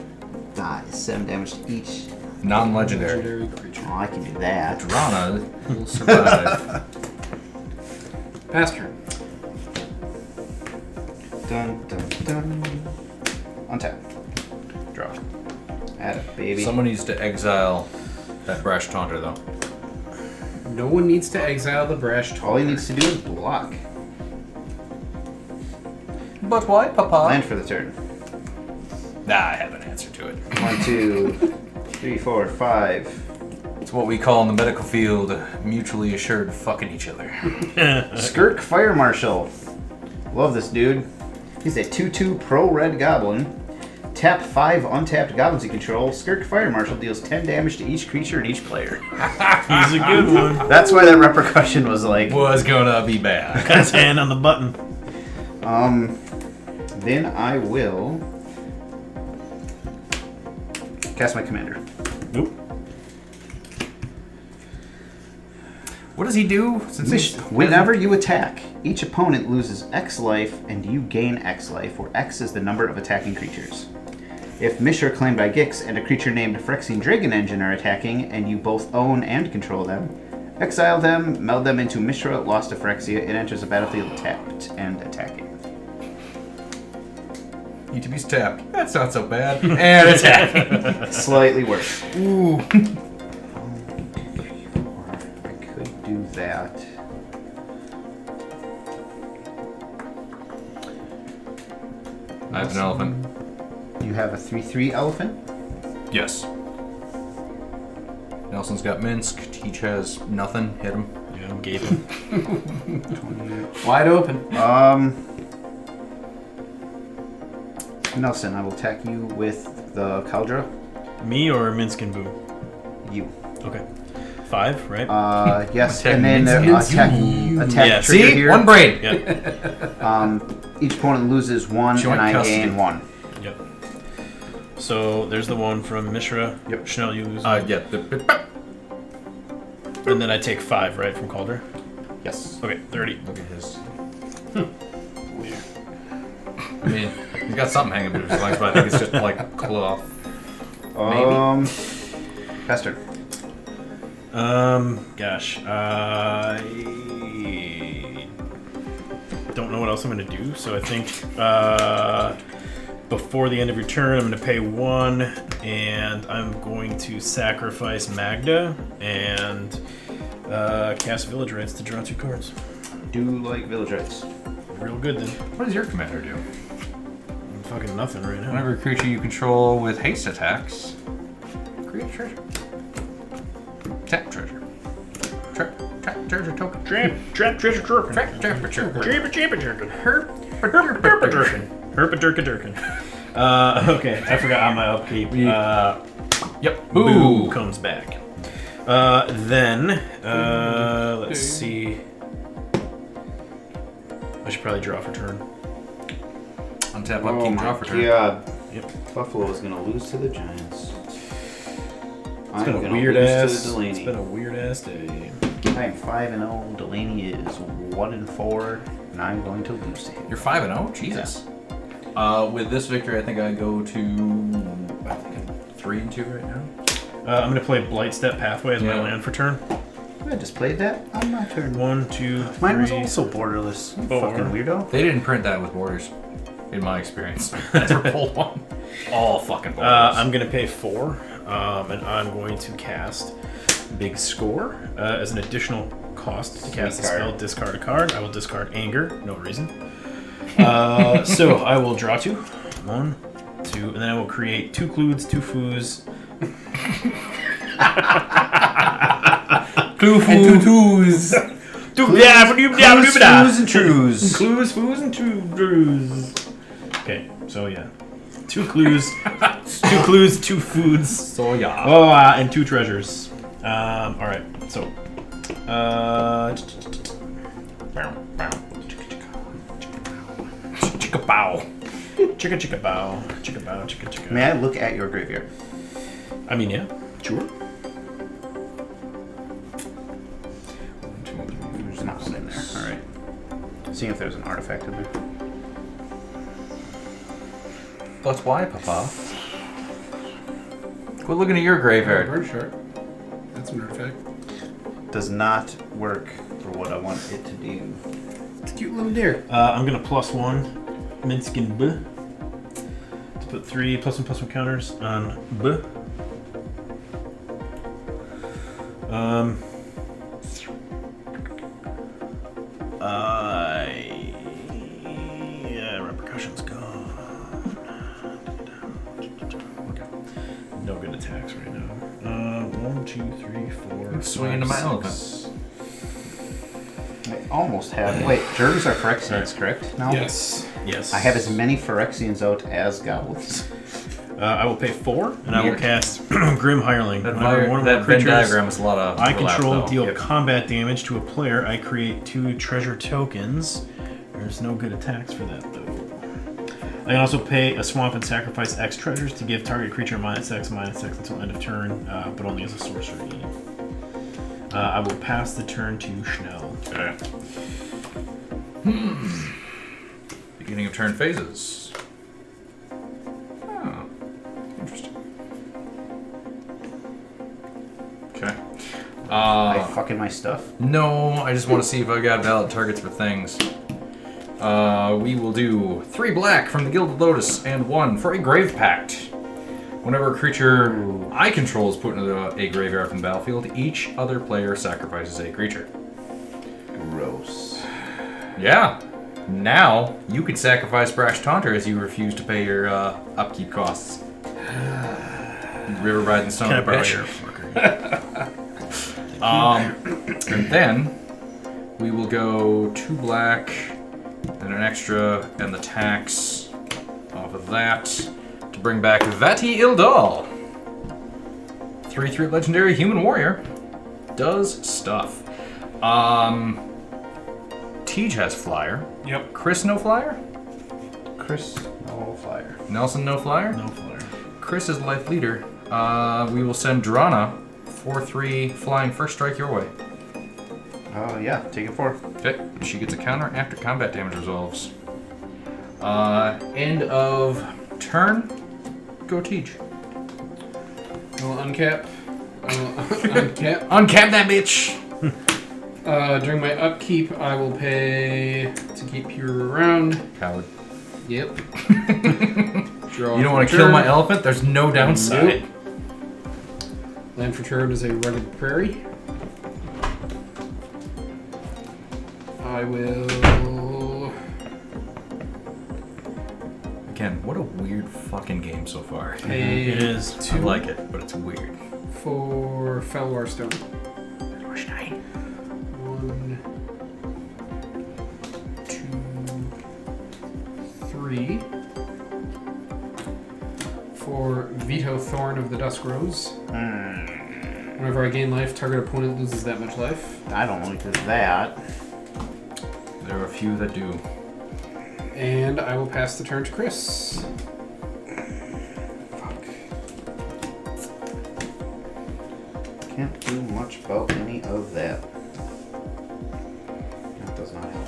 Die. 7 damage to each. Non-legendary. Legendary creature. Oh, I can do that. Drana will survive. Pass turn. Dun, dun, dun. Untap. Draw. Add it, baby. Someone needs to exile that Brash Taunter, though. No one needs to exile the Brash Taunter. All he needs to do is block. But why, Papa? Land for the turn. Nah, I have an answer to it. 1, 2, 3, 4, 5. It's what we call in the medical field mutually assured fucking each other. Skirk Fire Marshal. Love this dude. He's a 2/2 pro red goblin. Tap 5 untapped goblins you control. Skirk Fire Marshal deals 10 damage to each creature and each player. He's a good one. That's why that repercussion was like... Was gonna be bad. Got his hand on the button. Then I will cast my commander. Nope. What does he do? Whenever you attack, each opponent loses X life and you gain X life, where X is the number of attacking creatures. If Mishra claimed by Gix and a creature named Phyrexian Dragon Engine are attacking and you both own and control them, exile them, meld them into Mishra, lost to Phyrexia, it enters the battlefield tapped and attacking. ETB's tapped. That's not so bad. And attack. Slightly worse. Ooh. I could do that. I have an elephant. You have a 3/3 elephant? Yes. Nelson's got Minsk. Teach has nothing. Hit him. Yeah, I'm gaping. Wide open. Nelson, I will attack you with the Caldra. Me or Minsk and Boo? You. Okay. 5, right? Yes, Attack and then Minsk attack Yeah, trigger See? here. One brain. Yep. Each opponent loses 1 Joint and I custody. gain 1. Yep. So there's the one from Mishra. Yep. Chanel, you lose. Yeah. And then I take 5, right, from Calder? Yes. Okay, 30. Look at his. I mean, he's got something hanging between his legs, but I think it's just like cloth. Pester. Gosh. I don't know what else I'm going to do, so I think before the end of your turn, I'm going to pay 1, and I'm going to sacrifice Magda and cast Village Rites to draw 2 cards. Do like Village Rites. Real good then. What does your commander do? Fucking nothing right now. Whenever a creature you control with haste attacks, create treasure. Tap treasure. Trap treasure token. Trap treasure token. Trap treasure token. Herpadurka. Okay, I forgot on my upkeep. Yep. Boo comes back. Then, let's see. I should probably draw for turn. Untap upkeep, draw for turn. God. Yep. Buffalo is going to lose to the Giants. It's been a weird ass. It's been a weird ass day. I am 5-0. Delaney is 1-4, and I'm going to lose to him. You're 5-0? Jesus. With this victory, I think I go to. I think I'm 3-2 right now. I'm gonna play Blightstep Pathway as my land for turn. I just played that on my turn. 1, 2, 3. Mine was also borderless. You 4. fucking weirdo. They didn't print that with borders, in my experience. Never pulled one. All fucking borders. I'm gonna pay 4, and I'm going to cast Big Score as an additional cost to cast a spell. Discard a card. I will discard Anger. No reason. So I will draw 2. 1, 2, and then I will create 2 Clues, 2 Foos. 2 twos. Clues, foos, and trues. Clues, Foos, and 2 Drews. Okay, so yeah. 2 clues, 2 clues, 2 foods. So yeah. Oh, and 2 treasures. All right. So, chicka bow, chicka bow, chicka bow, chicka. May I look at your graveyard? I mean, yeah, sure. There's nothing in there. All right. Seeing if there's an artifact in there. That's why, Papa. Quit looking at your graveyard. Bird shark. That's an artifact. Does not work for what I want it to do. It's a cute little deer. I'm gonna +1 Minsk and B to put 3 +1/+1 counters on B. Repercussions gone. Okay. No good attacks right now. 1, 2, 3, 4. Swing into my elephant. I almost have. Wait, Jerks are Phyrexians, correct? No? Yes. Yes. I have as many Phyrexians out as goblins. I will pay 4, and I will cast Grim Hireling. That, Whenever one of my that Venn creatures diagram is a lot of I overlap, control though. deal Yep. combat damage to a player, I create 2 treasure tokens. There's no good attacks for that, though. I can also pay a swamp and sacrifice X treasures to give target creature -X until end of turn, but only as a sorcery. I will pass the turn to Schnell. Okay. Beginning of turn phases. Oh, interesting. Okay. I fucking my stuff. No, I just want to see if I got valid targets for things. We will do 3 black from the Gilded Lotus and 1 for a Grave Pact. Whenever a creature I control is put into a graveyard from the battlefield, each other player sacrifices a creature. Gross. Yeah. Now, you could sacrifice Brash Taunter as you refuse to pay your upkeep costs. River riding son Can I of a borrow bitch. your fucker? And then we will go 2 black and an extra and the tax off of that to bring back Vhati Ildal. 3/3 legendary human warrior. Does stuff. Tej has flyer. Yep. Chris no flyer. Chris, no flyer. Nelson no flyer. No flare. Chris is life leader. We will send Drana 4/3 flying first strike your way. Yeah, take it 4. Okay, she gets a counter after combat damage resolves. End of turn. Go Tej. I will uncap. Uncap. Uncap that bitch! During my upkeep, I will pay to keep Piru around. Coward. Yep. Draw You don't want to turn. kill my elephant? There's no downside. Nope. Land for turn is a rugged prairie. I will. Again, what a weird fucking game so far. Pay It is. I 2 like it, but it's weird. for Felwar Stone. 1, 2, 3. For Veto Thorn of the Dusk Rose. Whenever I gain life, target opponent loses that much life. I don't like that. There are a few that do. And I will pass the turn to Chris. Fuck. Can't do much about any of that. That does not help.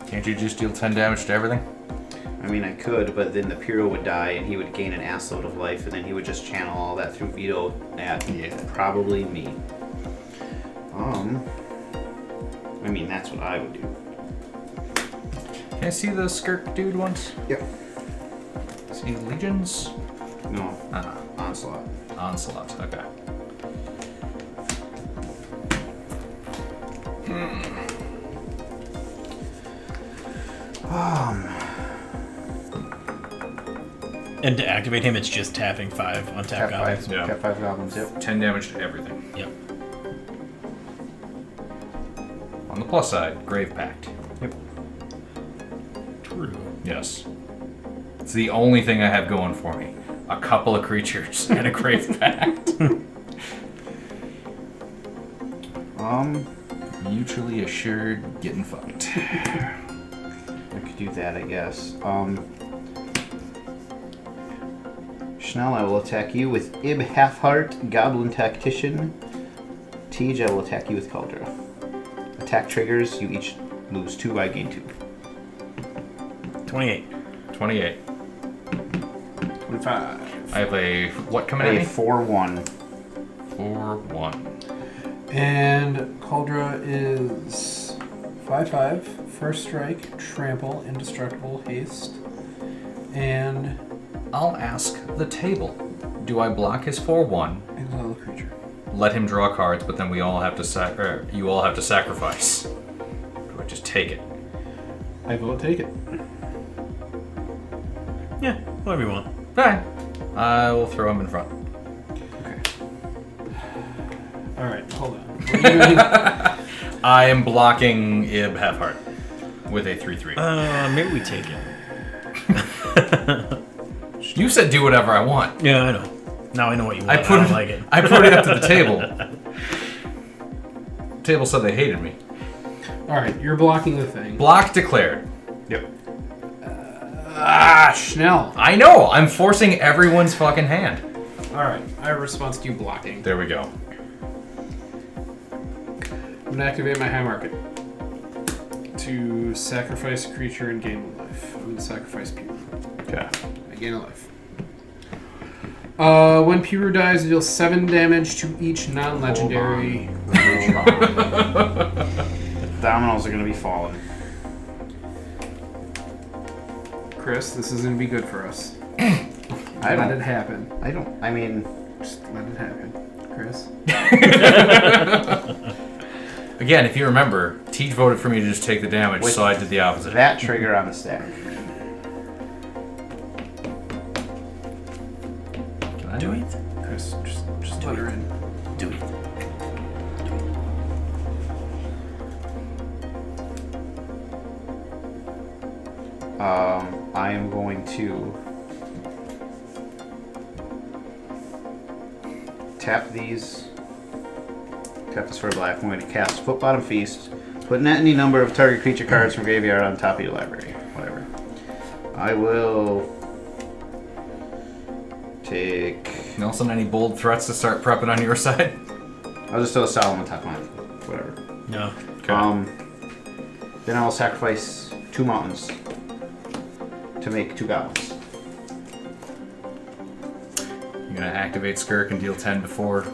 Can't you just deal 10 damage to everything? I mean, I could, but then the Piru would die and he would gain an assload of life, and then he would just channel all that through Veto at probably me. I mean, that's what I would do. Can I see the skirt dude once? Yep. See the legions? No, Onslaught. Onslaught, okay. And to activate him, it's just tapping 5 on tap Cat goblins. 5. Yeah. Cat 5 goblins, yep. 10 damage to everything. Yep. On the plus side, Grave Pact. True. Yes. It's the only thing I have going for me. A couple of creatures and a Grave Pact. Mutually assured getting fucked. I could do that, I guess. Schnell, I will attack you with Ib Halfheart, Goblin Tactician. Tej, I will attack you with Cauldra. Attack triggers, you each lose 2, I gain 2. 28. 28. 25. I have a what coming at A me? 4/1. 4/1. And Cauldra is 5/5, first strike, trample, indestructible, haste, and I'll ask the table. Do I block his 4/1? exile the creature. Let him draw cards, but then we all have to you all have to sacrifice. Do I just take it? I vote take it. Yeah, whatever you want. Alright. I will throw him in front. All right, hold on. What are you doing? I am blocking Ib Halfheart with a 3/3. Maybe we take it. You said do whatever I want. Yeah, I know. Now I know what you want. I don't like it. I put it up to the table. The table said they hated me. All right, you're blocking the thing. Block declared. Yep. Schnell. I know. I'm forcing everyone's fucking hand. All right, I have a response to you blocking. There we go. I'm gonna activate my high market to sacrifice a creature and gain 1 life. I'm gonna sacrifice Piru. Okay. I gain a life. When Piru dies, it deals 7 damage to each non-legendary creature. Dominoes are gonna be falling. Chris, this is gonna be good for us. I Let don't. it happen. I mean, Just let it happen, Chris. Again, if you remember, Teach voted for me to just take the damage, With so I did the opposite. that trigger on the stack. Can I do it? Chris, just let her in. Do it. I am going to tap these. Tap this for a black. I'm going to cast Foot Bottom Feast. Put any number of target creature cards from graveyard on top of your library. Whatever. I will take. Nelson, any bold threats to start prepping on your side? I'll just throw a Solemn on top of mine. Whatever. No. Okay. Then I'll sacrifice 2 mountains to make 2 goblins. You're gonna activate Skirk and deal 10 before.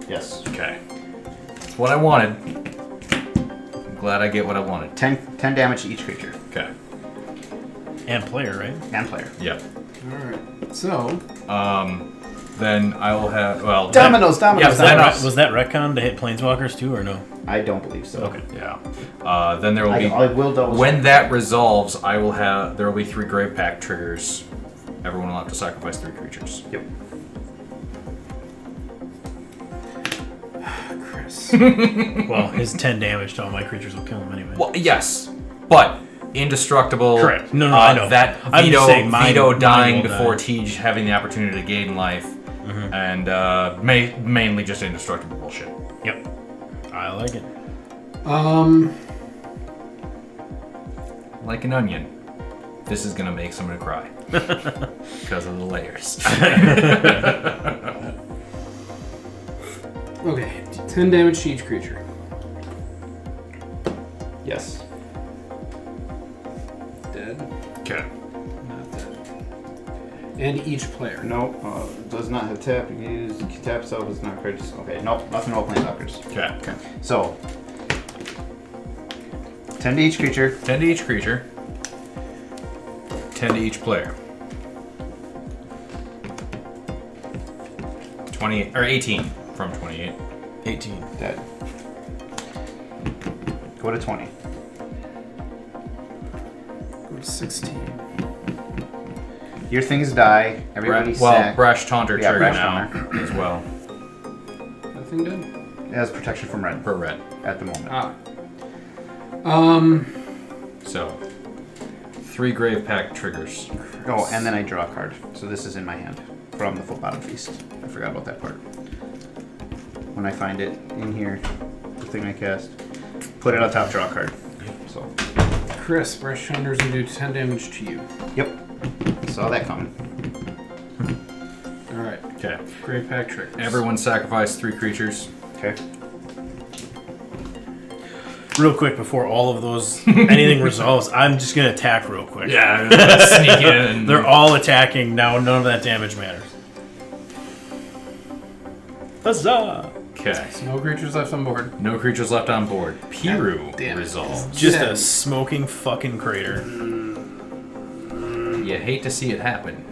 Yes. Okay. That's what I wanted. I'm glad I get what I wanted. 10 damage to each creature Okay. And player, right? and player. Yep. Alright, so. Then I will have Dominoes. Yes, then I'll- Was that retcon to hit planeswalkers too, or no? I don't believe so. Okay. Yeah. Then there will be. I will double. When that resolves, I will have. There will be 3 Grave Pact triggers. Everyone will have to sacrifice 3 creatures. Yep. Chris. Well, his 10 damage to all my creatures will kill him anyway. Well, yes, but indestructible. Correct. No, I know. That I'm just saying Vito mine dying will before die. Tej having the opportunity to gain life, and mainly just indestructible bullshit. Yep. I like it. Like an onion. This is gonna make someone cry because of the layers. Okay, 10 damage to each creature. Yes. Dead. Okay. Not dead. And each player. No, does not have tap. Use tap itself is not credits. Okay, nope, nothing all planeswalkers. Okay. So 10 to each creature. 10 to each creature. 10 to each player. 20 or 18 from 28. 18. Dead. Go to 20. Go to 16. Your things die. Everybody sack. Brash Taunter Yeah, trigger Brash now as well Nothing dead? It has protection from red for red. at the moment. So 3 Grave Pact triggers. Oh, and then I draw a card. So this is in my hand from the Foot Bottom Feast. I forgot about that part. When I find it in here, the thing I cast, put it on top, draw a card. So, Chris, Brash Thunder's gonna do 10 damage to you. yep. Saw that coming. Alright, Okay. Grave Pact triggers. Everyone sacrifice 3 creatures. Okay. Real quick before all of those anything resolves, I'm just gonna attack real quick. Yeah, sneak in. And They're all attacking now. None of that damage matters. Huzzah! Okay. So no creatures left on board. No creatures left on board. Piru damn it. resolves. Just Yeah. a smoking fucking crater. You hate to see it happen.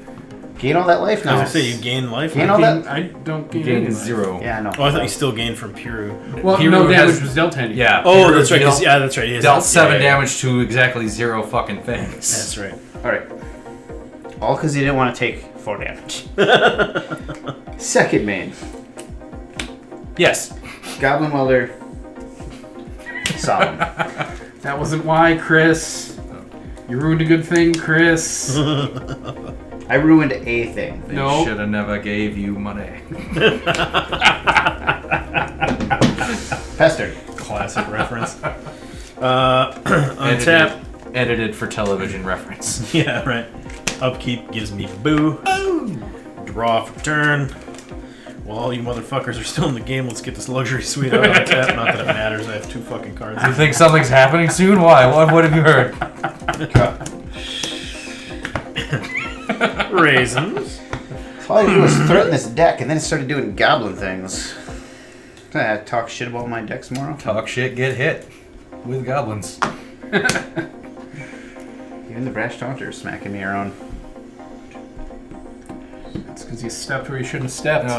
Gain all that life I now. was gonna say you gain life. Gain all that. I don't gain Gain any life. 0. Yeah, I know. Oh, I thought you still gained from Piru. Well, Piru no damage has- was dealt to any. Yeah. Oh, Piru that's right. 'Cause- Dealt, yeah, that's right. He has dealt that- 7 yeah, yeah, damage to exactly 0 fucking things. That's right. All right. All because he didn't want to take 4 damage. Second main. Yes. Goblin Welder. Solemn. That wasn't why, Chris. You ruined a good thing, Chris. I ruined a thing. They No. should have never gave you money. Pester. Classic reference. Untap. Edited for television reference. Yeah, right. Upkeep gives me boo. Draw for turn. Well, all you motherfuckers are still in the game. Let's get this luxury suite out on tap. Not that it matters. I have 2 fucking cards. You think something's happening soon? Why? What have you heard? Raisins. All I did was threaten this deck, and then it started doing goblin things. Can I talk shit about my decks tomorrow? Talk shit, get hit with goblins. Even the brash taunter is smacking me around. That's because you stepped where you shouldn't have stepped.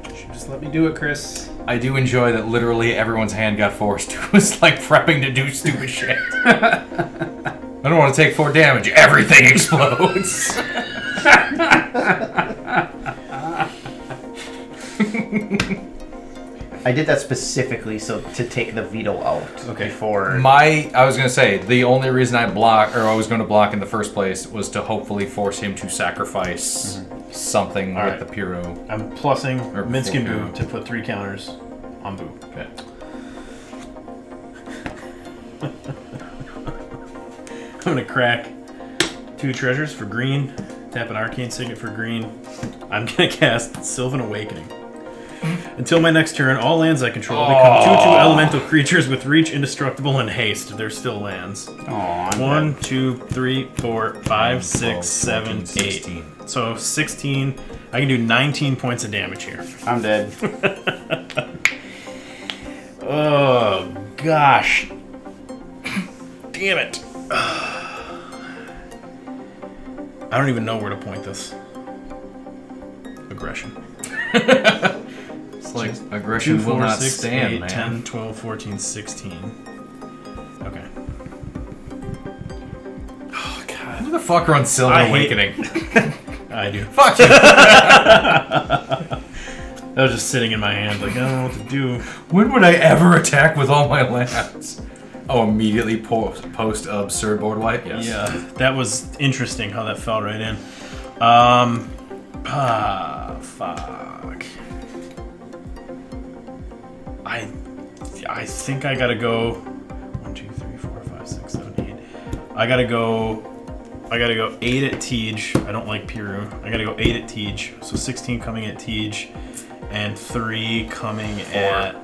You should just let me do it, Chris. I do enjoy that literally everyone's hand got forced. It was like prepping to do stupid shit. I don't want to take 4 damage. Everything explodes. I did that specifically so to take the veto out. Okay. Before. I was gonna say the only reason I was going to block in the first place was to hopefully force him to sacrifice something All with right. the Piru. I'm plussing Or Minsky and before Boo to put 3 counters on Boo. Okay. I'm gonna crack 2 treasures for green. Tap an arcane signet for green. I'm gonna cast Sylvan Awakening. Until my next turn, all lands I control become 2/2 elemental creatures with reach, indestructible, and haste. They're still lands. Aw, 1, 2, 3, 4, 5, 6, 12, 7, 14, 16. 8. So 16. I can do 19 points of damage here. I'm dead. Oh, gosh. Damn it. I don't even know where to point this. Aggression. It's like aggression 2, will 4, not 6, stand, 8, man. 10, 12, 14, 16. Okay. Oh, God. Who the fuck runs Sylvan I hate- Awakening? I do. Fuck you. That was just sitting in my hand, like, I don't know what to do. When would I ever attack with all my lands? Oh, immediately post absurd board wipe? Yes. Yeah, that was interesting how that fell right in. Fuck. I think I gotta go 1, 2, 3, 4, 5, 6, 7, 8. I gotta go 8 at Tej. I don't like Piru. I gotta go 8 at Tej. So 16 coming at Tej and 3 coming at.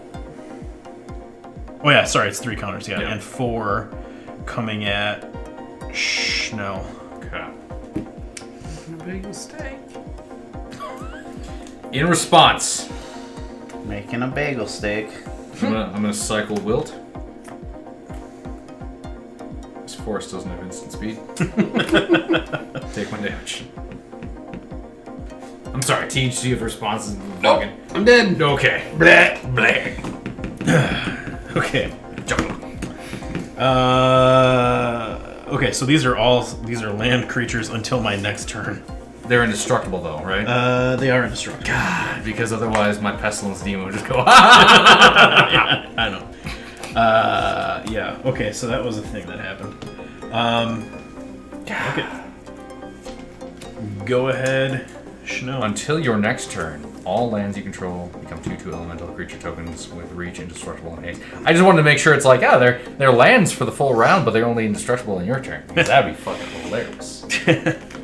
Oh yeah, sorry, it's 3 counters, yeah. And 4 coming at Schnell. Okay. A big mistake. In response, Making a bagel steak. I'm gonna cycle Wilt. This forest doesn't have instant speed. Take 1 damage. I'm sorry, Tej, do you have responses? Nope, I'm dead. Okay. Bleh. Okay. Okay, so these are land creatures until my next turn. They're indestructible though, right? They are indestructible. Because otherwise my Pestilence Demon would just go, Yeah, I know. Yeah. Okay, so that was a thing that happened. Okay. Go ahead, Schnell. Until your next turn, all lands you control become 2/2 elemental creature tokens with reach, indestructible, and haste. I just wanted to make sure it's like, they're lands for the full round, but they're only indestructible in your turn. Because that'd be fucking hilarious.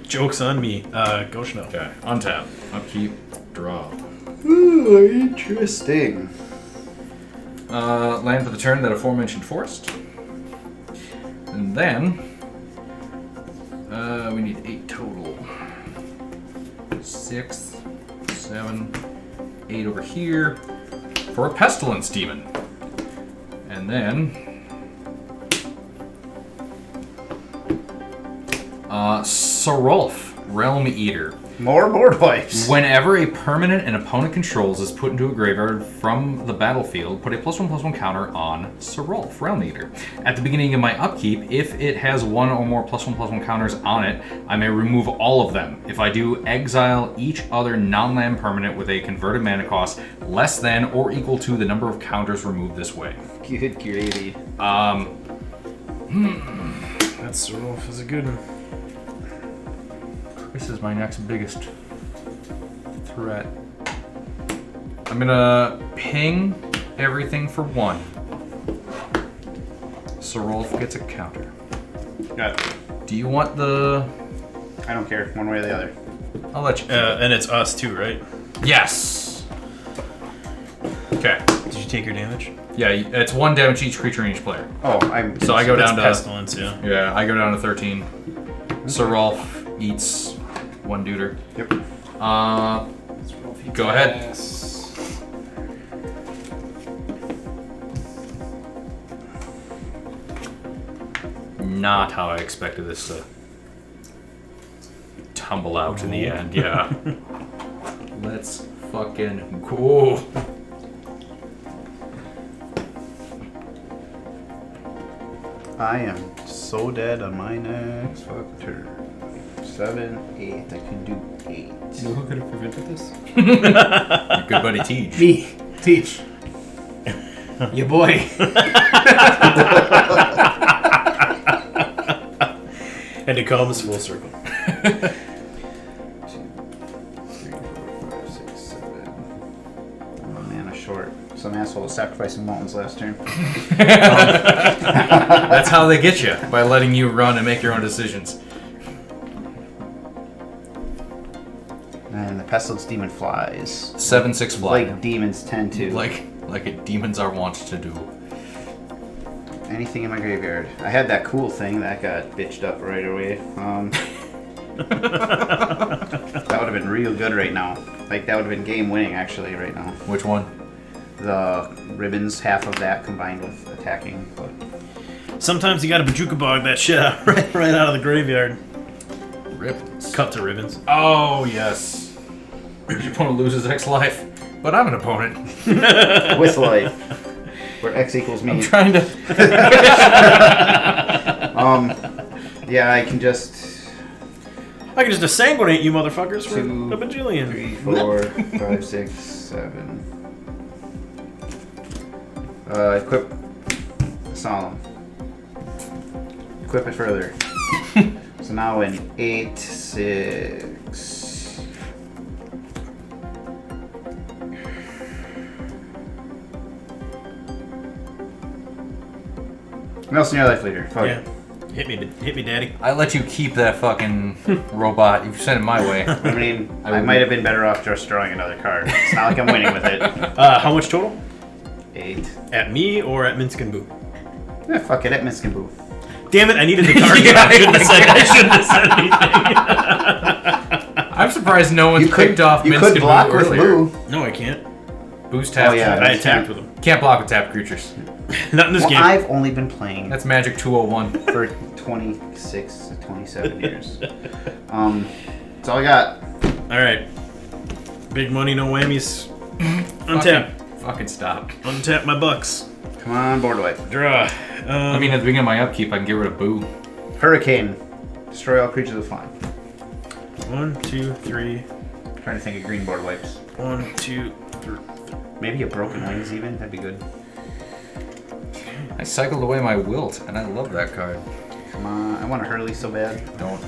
Joke's on me. Go Schnell. Okay, untap, upkeep, draw. Ooh, interesting. Land for the turn, that aforementioned forest. And then, we need 8 total. 6, 7, 8 over here for a Pestilence Demon. And then, Sarulf, Realm Eater. More board wipes. Whenever a permanent an opponent controls is put into a graveyard from the battlefield, put a +1/+1 counter on Serolf, Realm Eater. At the beginning of my upkeep, if it has one or more +1/+1 counters on it, I may remove all of them. If I do, exile each other non-land permanent with a converted mana cost less than or equal to the number of counters removed this way. Good gravy. That Serolf is a good one. This is my next biggest threat. I'm gonna ping everything for 1. Serolf gets a counter. Got it. Do you want the... I don't care, one way or the other. I'll let you. And it's us too, right? Yes! Okay. Did you take your damage? Yeah, it's 1 damage each creature in each player. Oh, So I go down to... Pestilence, yeah. Yeah, I go down to 13. Serolf eats 1 deuter. Yep. Go ahead. Yes. Not how I expected this to tumble out in the end, yeah. Let's fucking go. I am so dead on my next fucking turn. 7, 8. I could do 8. You know who could have prevented this? Your good buddy Teej. Me. Teach. Your boy. And it comes full circle. 2, 3, 4, 5, 6, 7. I'm a mana short. Some asshole was sacrificing mountains last turn. That's how they get you, by letting you run and make your own decisions. And the pestilence demon flies. 7/6 fly. Like demons tend to. Like demons are wont to do. Anything in my graveyard. I had that cool thing that got bitched up right away. That would have been real good right now. Like, that would have been game winning, actually, right now. Which one? The ribbons, half of that combined with attacking. But Sometimes you gotta Bajuka Bog that shit out right out of the graveyard. Ribbons. Cut to ribbons. Oh, yes. Your opponent loses X life, but I'm an opponent. with life. Where X equals me. I'm trying to... Yeah, I can just... I can just dissanguinate you motherfuckers for 2, a bajillion. 3, 4, 5, 6, 7. Equip Solemn. Equip it further. So now in 8, 6. Nelson, your life leader. Fuck Yeah. it. Hit me, daddy. I let you keep that fucking robot. You sent it my way. I mean, I might have been better off just drawing another card. It's not like I'm winning with it. How much total? 8. At me or at Minsk and Boo? Yeah, fuck it, at Miskin Boo. Damn it! I needed the card. Yeah, I shouldn't have said anything. I'm surprised no one's picked off You Minsk could and block Boo with earlier. Boo. No, I can't. Boost tap. Oh, yeah. I attacked with him. Can't block with tapped creatures. Not in this Well, game. I've only been playing That's Magic 201. for 26 to 27 years. That's all I got. All right. Big money, no whammies. Untap. Fucking stop. Untap my bucks. Come on, board wipe. Draw. I mean, at the beginning of my upkeep, I can get rid of Boo. Hurricane. Destroy all creatures with flying. 1, 2, 3. Trying to think of green board wipes. 1, 2, 3. Maybe a broken wings even. That'd be good. I cycled away my Wilt, and I love that card. Come on. I want a Hurley so bad. Don't.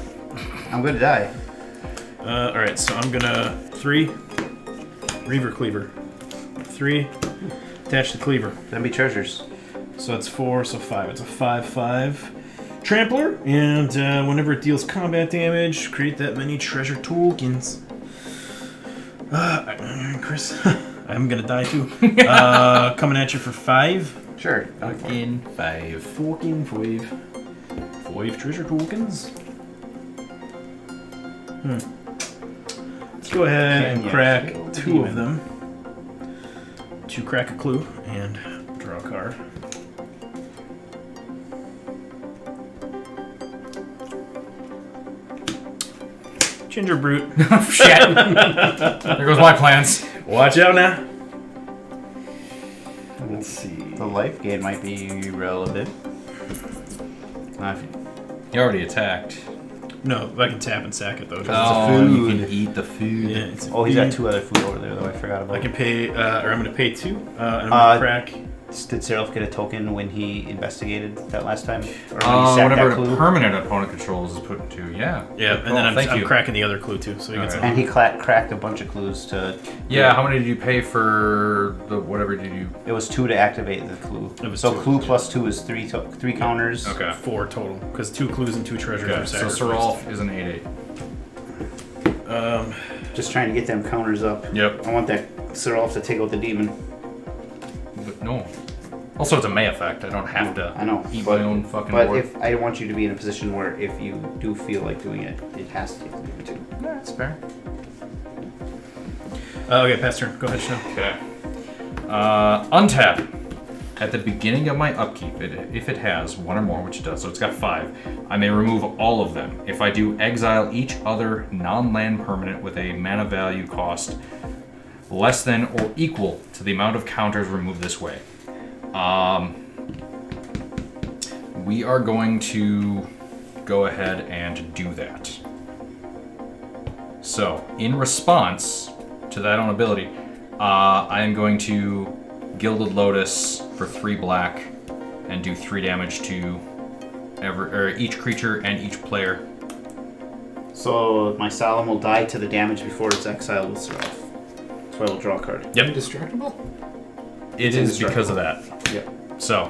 I'm gonna die. All right, so I'm gonna 3. Reaver Cleaver. 3. Attach the Cleaver. Then be treasures. So that's 4, so 5. It's a 5/5 Trampler, and whenever it deals combat damage, create that many treasure tokens. Chris, I'm gonna die too. Coming at you for 5. Sure. Fucking 5. Fucking 5. 5 treasure tokens. Let's go ahead and Can ya crack kill 2 demon? of them. To crack a clue and draw a card. Ginger Brute. Shit. There goes my plans. Watch out now. Let's see. The life gain might be relevant. If You already attacked. No, I can tap and sack it though. 'cause Oh, and you food. can eat the food. Yeah, it's a he's got food. 2 other food over there though. I forgot about. I can pay, or I'm gonna pay 2, and I'm gonna crack. Did Seraph get a token when he investigated that last time? Or when he sacked Whenever that clue? permanent opponent controls is put into, yeah. Yeah, Good and then call. I'm cracking the other clue too, so he gets Alright. And he cracked a bunch of clues to. Yeah, how many did you pay for the whatever did you? It was 2 to activate the clue. It was so 2. clue plus 2 is 3 counters. Okay. 4 total, because 2 clues and 2 treasures Okay, are so sacrificed. Seralf is an 8/8. Just trying to get them counters up. Yep. I want that Seraph to take out the demon. But no. Also, it's a May effect. I don't have to I know. eat but, my own fucking But board. if I want you to be in a position where if you do feel like doing it, it has to take the demon too. Yeah, that's fair. Okay, pass turn. Go ahead, Chanel. Okay. Untap. At the beginning of my upkeep, if it has 1 or more, which it does, so it's got 5, I may remove all of them. If I do, exile each other non-land permanent with a mana value cost less than or equal to the amount of counters removed this way. We are going to go ahead and do that. So, in response to that own ability, I am going to Gilded Lotus for 3 black and do 3 damage to each creature and each player. So my Solemn will die to the damage before it's exiled with Seraph. So I will draw a card. Yep. Indestructible? It is because of that. Yep. So,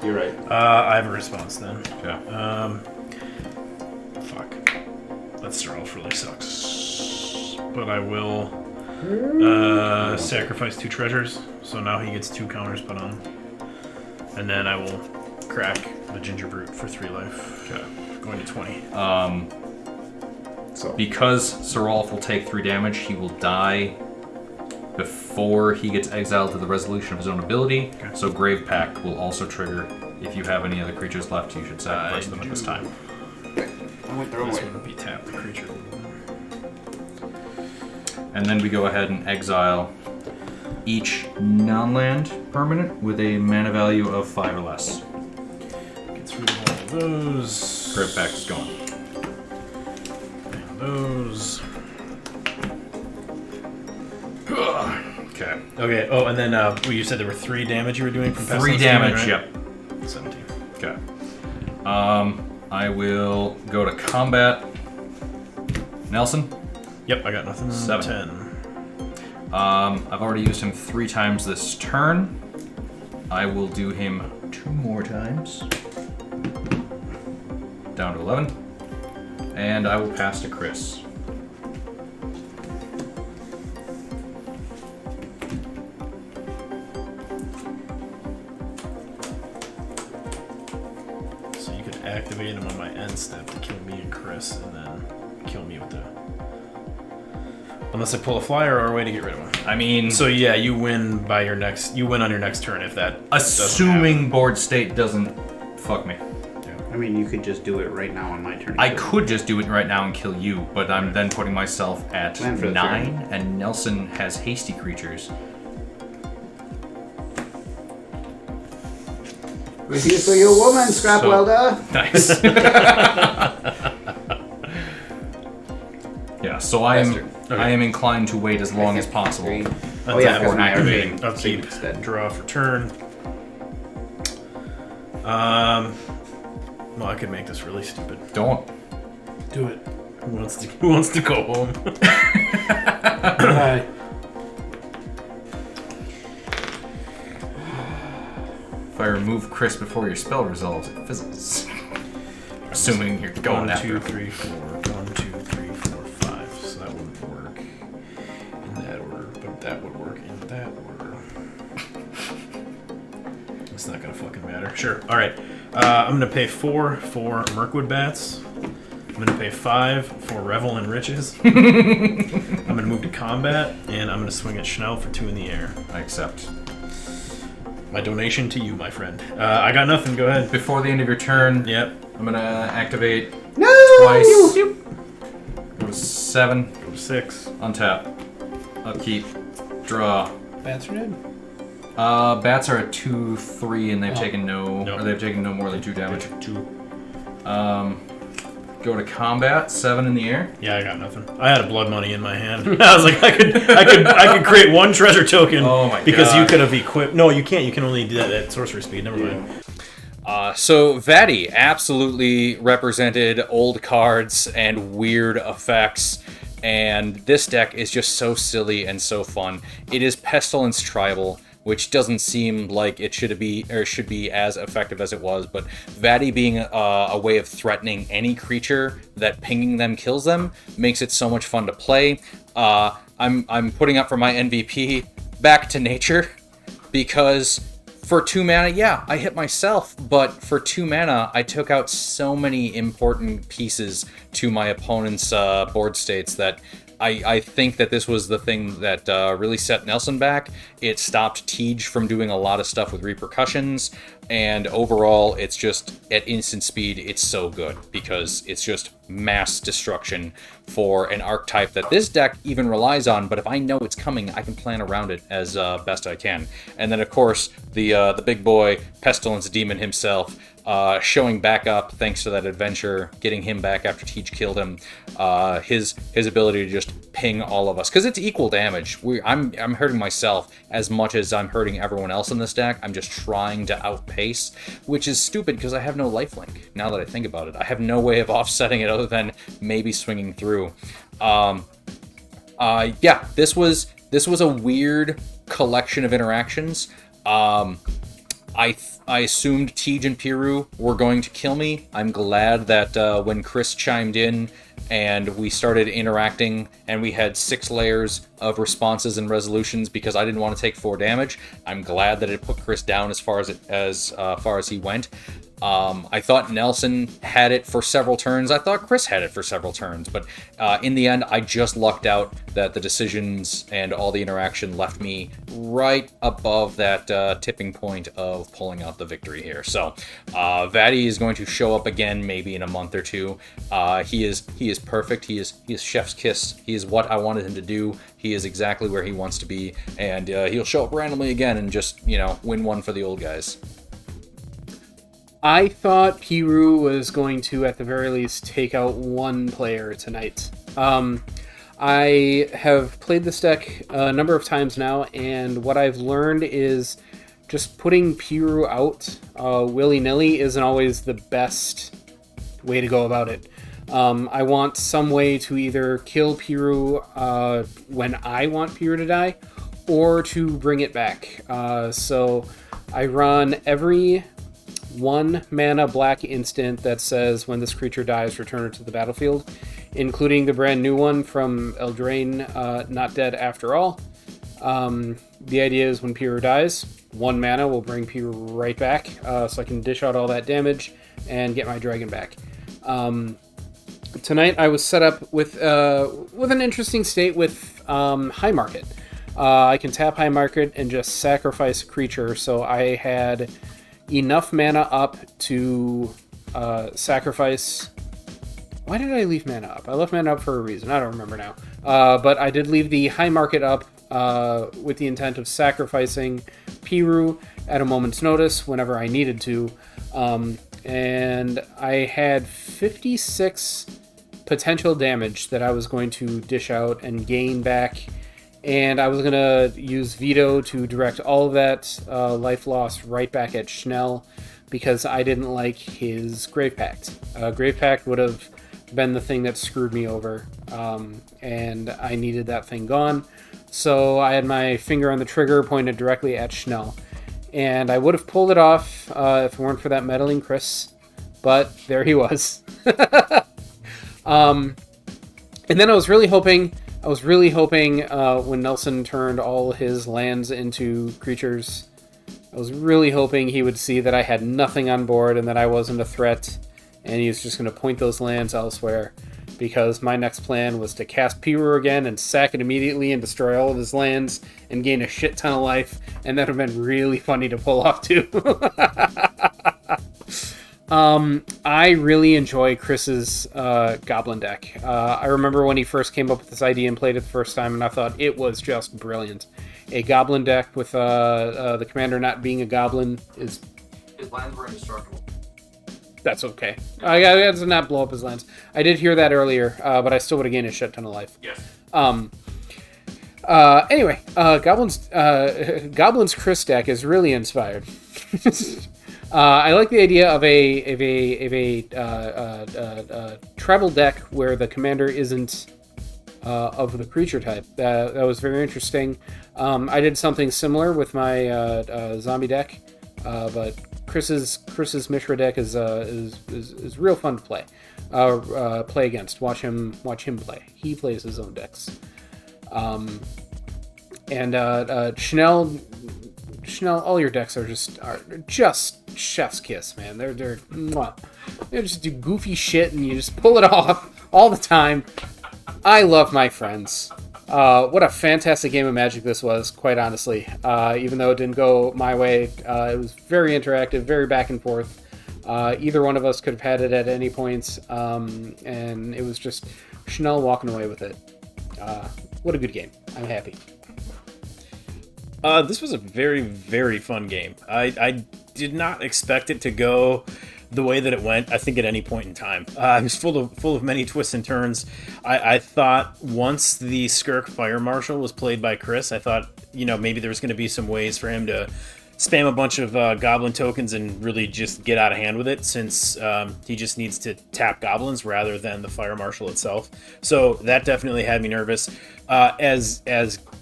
You're right. I have a response then. yeah. Fuck. That Seraph really sucks. But I will sacrifice 2 treasures, so now he gets 2 counters put on. And then I will crack the Ginger Brute for 3 life. Okay. Going to 20. So Because Seralf will take 3 damage, he will die before he gets exiled to the resolution of his own ability. Okay. So Grave Pact will also trigger. If you have any other creatures left, you should sacrifice them at this time. I went the wrong This way. would be tap the creature. And then we go ahead and exile each non-land permanent with a mana value of 5 or less. Gets rid of all of those. Grave Pact is gone. And those. Okay. Okay. Oh, and then you said there were 3 damage you were doing from past 3 on damage, Steam, right? yep. 17. Okay. I will go to combat. Nelson. Yep, I got nothing. 7. 10. I've already used him 3 times this turn. I will do him 2 more times. Down to 11. And I will pass to Chris. So you could activate him on my end step to kill me and Chris, and then kill me with the. Unless I pull a flyer or a way to get rid of him. I mean, So yeah, you win by your next. You win on your next turn if that. doesn't assuming board state doesn't fuck me. I mean, you could just do it right now on my turn. I could just do it right now and kill you, but I'm then putting myself at Plan for the 9, and Nelson has hasty creatures. We're here for your woman, Scrap So- Welder. Nice. Yeah, so I am inclined to wait as long as possible. Three. Oh yeah, yeah, because my activating. arcane upkeep, instead. draw for turn. Well, I could make this really stupid. Don't. Do it. Who wants to go home? Right. If I remove Chris before your spell resolves, it fizzles. Assuming you're going 1, after 2, him. 3, 4. 1, 2, 3, 4, 5. So that wouldn't work in that order, but that would work in that order. It's not gonna fucking matter. Sure. All right. I'm gonna pay 4 for Mirkwood Bats. I'm gonna pay 5 for Revel in Riches. I'm gonna move to combat, and I'm gonna swing at Schnell for 2 in the air. I accept. My donation to you, my friend. I got nothing. Go ahead. Before the end of your turn, Yep. I'm gonna activate No! twice. Go to 7. Go to 6. Untap. Upkeep. Draw. Bats are dead. Bats are at 2/3 and they've taken no more than 2 damage. 2. Go to combat. 7 in the air. Yeah, I got nothing. I had a blood money in my hand. I was like, I could create 1 treasure token. Oh my because God. you could have equipped. No, you can't. You can only do that at sorcery speed. Never mind. So Vhati absolutely represented old cards and weird effects, and this deck is just so silly and so fun. It is Pestilence Tribal, which doesn't seem like it should be as effective as it was, but Vhati being a way of threatening any creature that pinging them kills them makes it so much fun to play. I'm putting up for my MVP Back to Nature, because for 2 mana, yeah, I hit myself, but for 2 mana, I took out so many important pieces to my opponent's board states that I think that this was the thing that really set Nelson back. It stopped Tej from doing a lot of stuff with repercussions, and overall, it's just, at instant speed, it's so good, because it's just mass destruction for an archetype that this deck even relies on, but if I know it's coming, I can plan around it as best I can. And then, of course, the big boy, Pestilence Demon himself, showing back up thanks to that adventure, getting him back after Teach killed him. His ability to just ping all of us, because it's equal damage. I'm hurting myself as much as I'm hurting everyone else in this deck. I'm just trying to outpace, which is stupid because I have no lifelink. Now that I think about it, I have no way of offsetting it other than maybe swinging through. Yeah, this was a weird collection of interactions. I assumed Tej and Piru were going to kill me. I'm glad that when Chris chimed in and we started interacting and we had 6 layers of responses and resolutions because I didn't want to take 4 damage, I'm glad that it put Chris down as far as he went. I thought Nelson had it for several turns. I thought Chris had it for several turns. But in the end, I just lucked out that the decisions and all the interaction left me right above that tipping point of pulling out the victory here. So Vhati is going to show up again maybe in a month or 2. He is perfect. He is chef's kiss. He is what I wanted him to do. He is exactly where he wants to be. And he'll show up randomly again and just, win one for the old guys. I thought Piru was going to, at the very least, take out 1 player tonight. I have played this deck a number of times now, and what I've learned is just putting Piru out willy-nilly isn't always the best way to go about it. I want some way to either kill Piru when I want Piru to die, or to bring it back. So I run every 1 mana black instant that says when this creature dies, return it to the battlefield, including the brand new one from Eldraine, Not Dead After All. The idea is when Piru dies, 1 mana will bring Piru right back, so I can dish out all that damage and get my dragon back. Tonight I was set up with an interesting state with High Market. I can tap High Market and just sacrifice a creature, so I had enough mana up to sacrifice. Why did I leave mana up? I left mana up for a reason. I don't remember now. But I did leave the High Market up with the intent of sacrificing Piru at a moment's notice whenever I needed to. And I had 56 potential damage that I was going to dish out and gain back. And I was going to use Veto to direct all of that life loss right back at Schnell because I didn't like his Grave Pact. Grave Pact would have been the thing that screwed me over, and I needed that thing gone. So I had my finger on the trigger pointed directly at Schnell. And I would have pulled it off if it weren't for that meddling Chris, but there he was. And then I was really hoping when Nelson turned all his lands into creatures, I was really hoping he would see that I had nothing on board and that I wasn't a threat, and he was just going to point those lands elsewhere, because my next plan was to cast Piru again and sack it immediately and destroy all of his lands and gain a shit ton of life, and that would have been really funny to pull off too. I really enjoy Chris's Goblin deck. I remember when he first came up with this idea and played it the first time, and I thought it was just brilliant. A Goblin deck with the commander not being a Goblin is... His lands were indestructible. That's okay. I had to not blow up his lands. I did hear that earlier, but I still would have gained a shit ton of life. Yes. Anyway, Goblin's Chris deck is really inspired. I like the idea of a tribal deck where the commander isn't of the creature type. That was very interesting. I did something similar with my zombie deck, but Chris's Mishra deck is real fun to play. Play against. Watch him play. He plays his own decks. Chanel, all your decks are just chef's kiss, man. They're mwah. They just do goofy shit and you just pull it off all the time. I love my friends. What a fantastic game of Magic this was, quite honestly. Even though it didn't go my way, it was very interactive, very back and forth. Either one of us could have had it at any point, and it was just Chanel walking away with it. What a good game. I'm happy. This was a very, very fun game. I did not expect it to go the way that it went, I think, at any point in time. It was full of many twists and turns. I thought once the Skirk Fire Marshal was played by Chris, I thought, maybe there was going to be some ways for him to spam a bunch of goblin tokens and really just get out of hand with it, since he just needs to tap goblins rather than the Fire Marshal itself. So that definitely had me nervous. As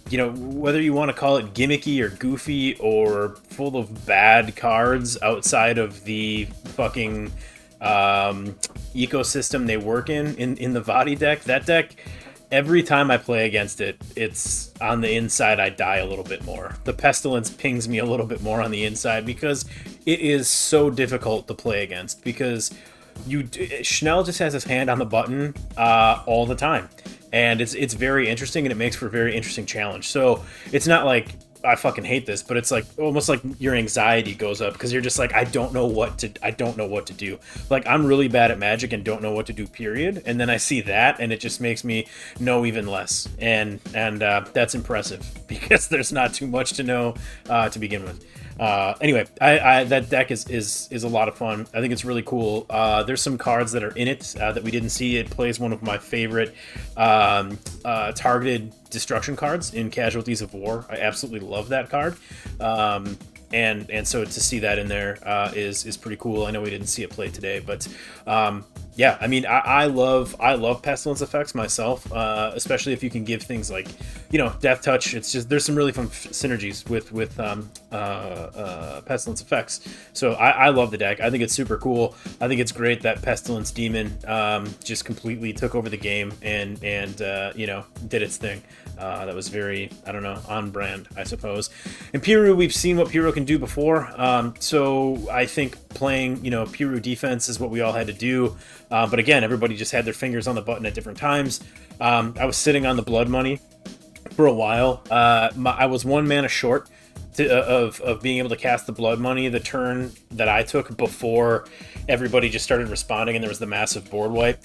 whether you want to call it gimmicky or goofy or full of bad cards outside of the fucking ecosystem they work in the Vhati deck, that deck, every time I play against it, it's on the inside I die a little bit more. The Pestilence pings me a little bit more on the inside because it is so difficult to play against, because Schnell just has his hand on the button all the time. And it's very interesting, and it makes for a very interesting challenge. So it's not like I fucking hate this, but it's like almost like your anxiety goes up because you're just like, I don't know what to do. Like, I'm really bad at Magic and don't know what to do, period. And then I see that, and it just makes me know even less. And that's impressive because there's not too much to know to begin with. Anyway, I that deck is a lot of fun. I think it's really cool. There's some cards that are in it that we didn't see. It plays one of my favorite targeted destruction cards in Casualties of War. I absolutely love that card. And so to see that in there is pretty cool. I know we didn't see it played today, but yeah, I mean, I love Pestilence effects myself, especially if you can give things like, Death Touch. It's just, there's some really fun synergies with Pestilence effects. So I love the deck. I think it's super cool. I think it's great that Pestilence Demon just completely took over the game and did its thing. That was very, on brand, I suppose. In Piru, we've seen what Piru can do before. So I think playing, Piru defense is what we all had to do. But again, everybody just had their fingers on the button at different times. I was sitting on the blood money for a while. I was 1 mana short of being able to cast the blood money the turn that I took before everybody just started responding and there was the massive board wipe.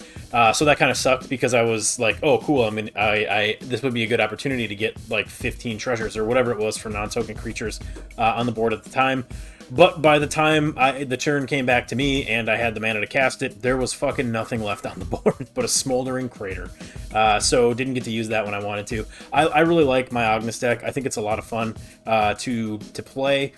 So that kind of sucked because I was like, oh cool, this would be a good opportunity to get like 15 treasures or whatever it was for non-token creatures on the board at the time. But by the time the turn came back to me and I had the mana to cast it, there was fucking nothing left on the board but a smoldering crater. So didn't get to use that when I wanted to. I really like my Ognis deck. I think it's a lot of fun to play.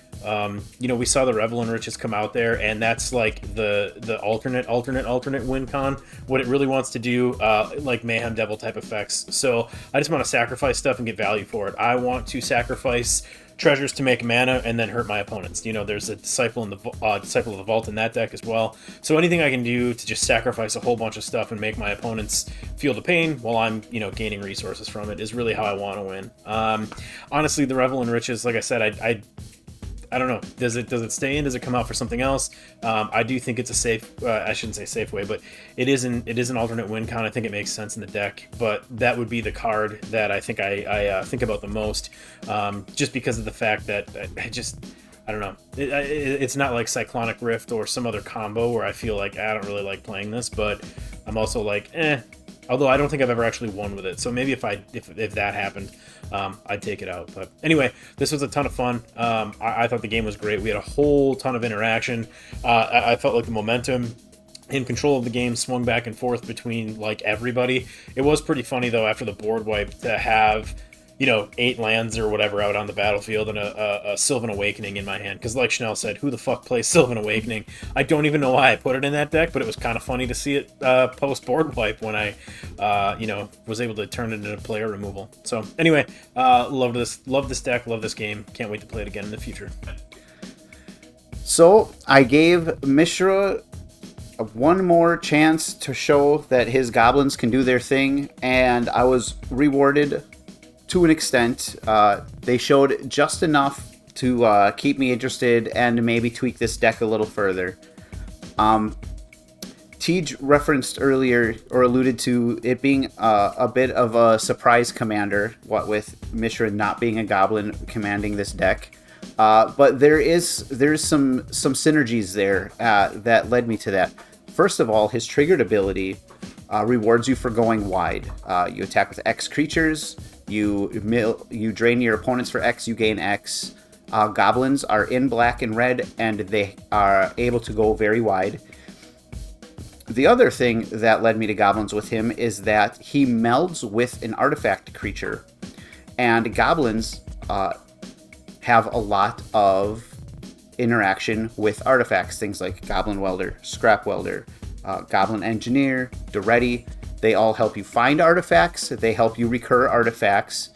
We saw the Revel in Riches come out there, and that's like the alternate win con. What it really wants to do, like Mayhem Devil type effects. So I just want to sacrifice stuff and get value for it. I want to sacrifice treasures to make mana and then hurt my opponents. There's a Disciple of the Vault in that deck as well. So anything I can do to just sacrifice a whole bunch of stuff and make my opponents feel the pain while I'm, gaining resources from it is really how I want to win. Honestly, the Revel in Riches, like I said, I don't know. Does it stay in? Does it come out for something else? I do think it's a safe. I shouldn't say safe way, but it is an alternate win con. I think it makes sense in the deck, but that would be the card that I think I think about the most, just because of the fact that I don't know. It's not like Cyclonic Rift or some other combo where I feel like I don't really like playing this, but I'm also like, Although I don't think I've ever actually won with it, so maybe if that happened, I'd take it out. But anyway, this was a ton of fun. I thought the game was great. We had a whole ton of interaction. I felt like the momentum in control of the game swung back and forth between like everybody. It was pretty funny though after the board wipe to have 8 lands or whatever out on the battlefield and a Sylvan Awakening in my hand. Because like Chanel said, who the fuck plays Sylvan Awakening? I don't even know why I put it in that deck, but it was kind of funny to see it post-board wipe when I, was able to turn it into player removal. So anyway, love this deck, love this game. Can't wait to play it again in the future. So I gave Mishra one more chance to show that his goblins can do their thing, and I was rewarded to an extent. They showed just enough to keep me interested and maybe tweak this deck a little further. Tej referenced earlier, or alluded to it being a bit of a surprise commander, what with Mishra not being a goblin commanding this deck. But there's some synergies there that led me to that. First of all, his triggered ability rewards you for going wide. You attack with X creatures. You drain your opponents for X. You gain X. Goblins are in black and red, and they are able to go very wide. The other thing that led me to goblins with him is that he melds with an artifact creature, and goblins have a lot of interaction with artifacts, things like Goblin Welder, Scrap Welder, Goblin Engineer, Duretti. They all help you find artifacts, they help you recur artifacts,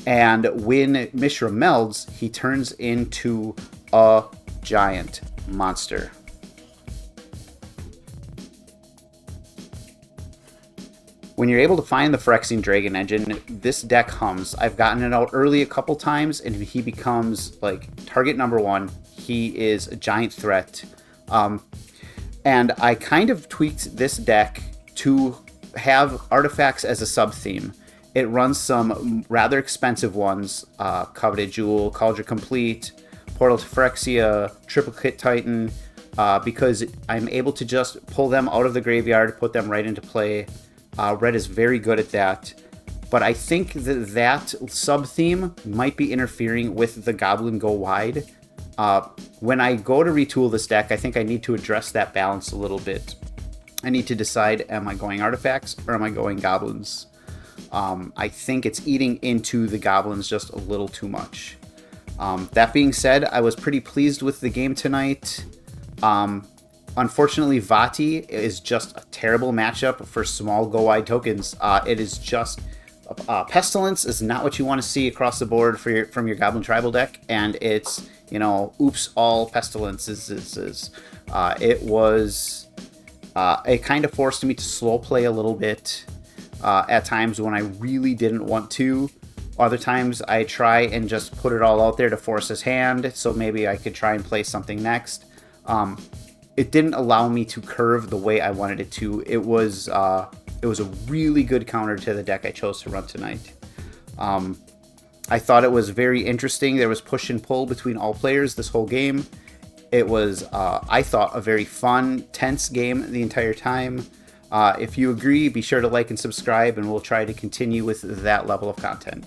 and when Mishra melds, he turns into a giant monster. When you're able to find the Phyrexian Dragon Engine, this deck hums. I've gotten it out early a couple times, and he becomes like target number 1. He is a giant threat. And I kind of tweaked this deck to have artifacts as a sub-theme. It runs some rather expensive ones, Coveted Jewel, Cauldron Complete, Portal to Phyrexia, Triplicate Titan, because I'm able to just pull them out of the graveyard, put them right into play. Red is very good at that, but I think that sub-theme might be interfering with the Goblin Go Wide. When I go to retool this deck, I think I need to address that balance a little bit. I need to decide, am I going artifacts or am I going goblins? I think it's eating into the goblins just a little too much. That being said, I was pretty pleased with the game tonight. Unfortunately, Vhati is just a terrible matchup for small go-wide tokens. It is just... Pestilence is not what you want to see across the board from your Goblin Tribal deck, and it's, oops, all Pestilences. It kind of forced me to slow play a little bit at times when I really didn't want to. Other times I try and just put it all out there to force his hand, so maybe I could try and play something next. It didn't allow me to curve the way I wanted it to. It was a really good counter to the deck I chose to run tonight. I thought it was very interesting. There was push and pull between all players this whole game. It was, I thought, a very fun, tense game the entire time. If you agree, be sure to like and subscribe, and we'll try to continue with that level of content.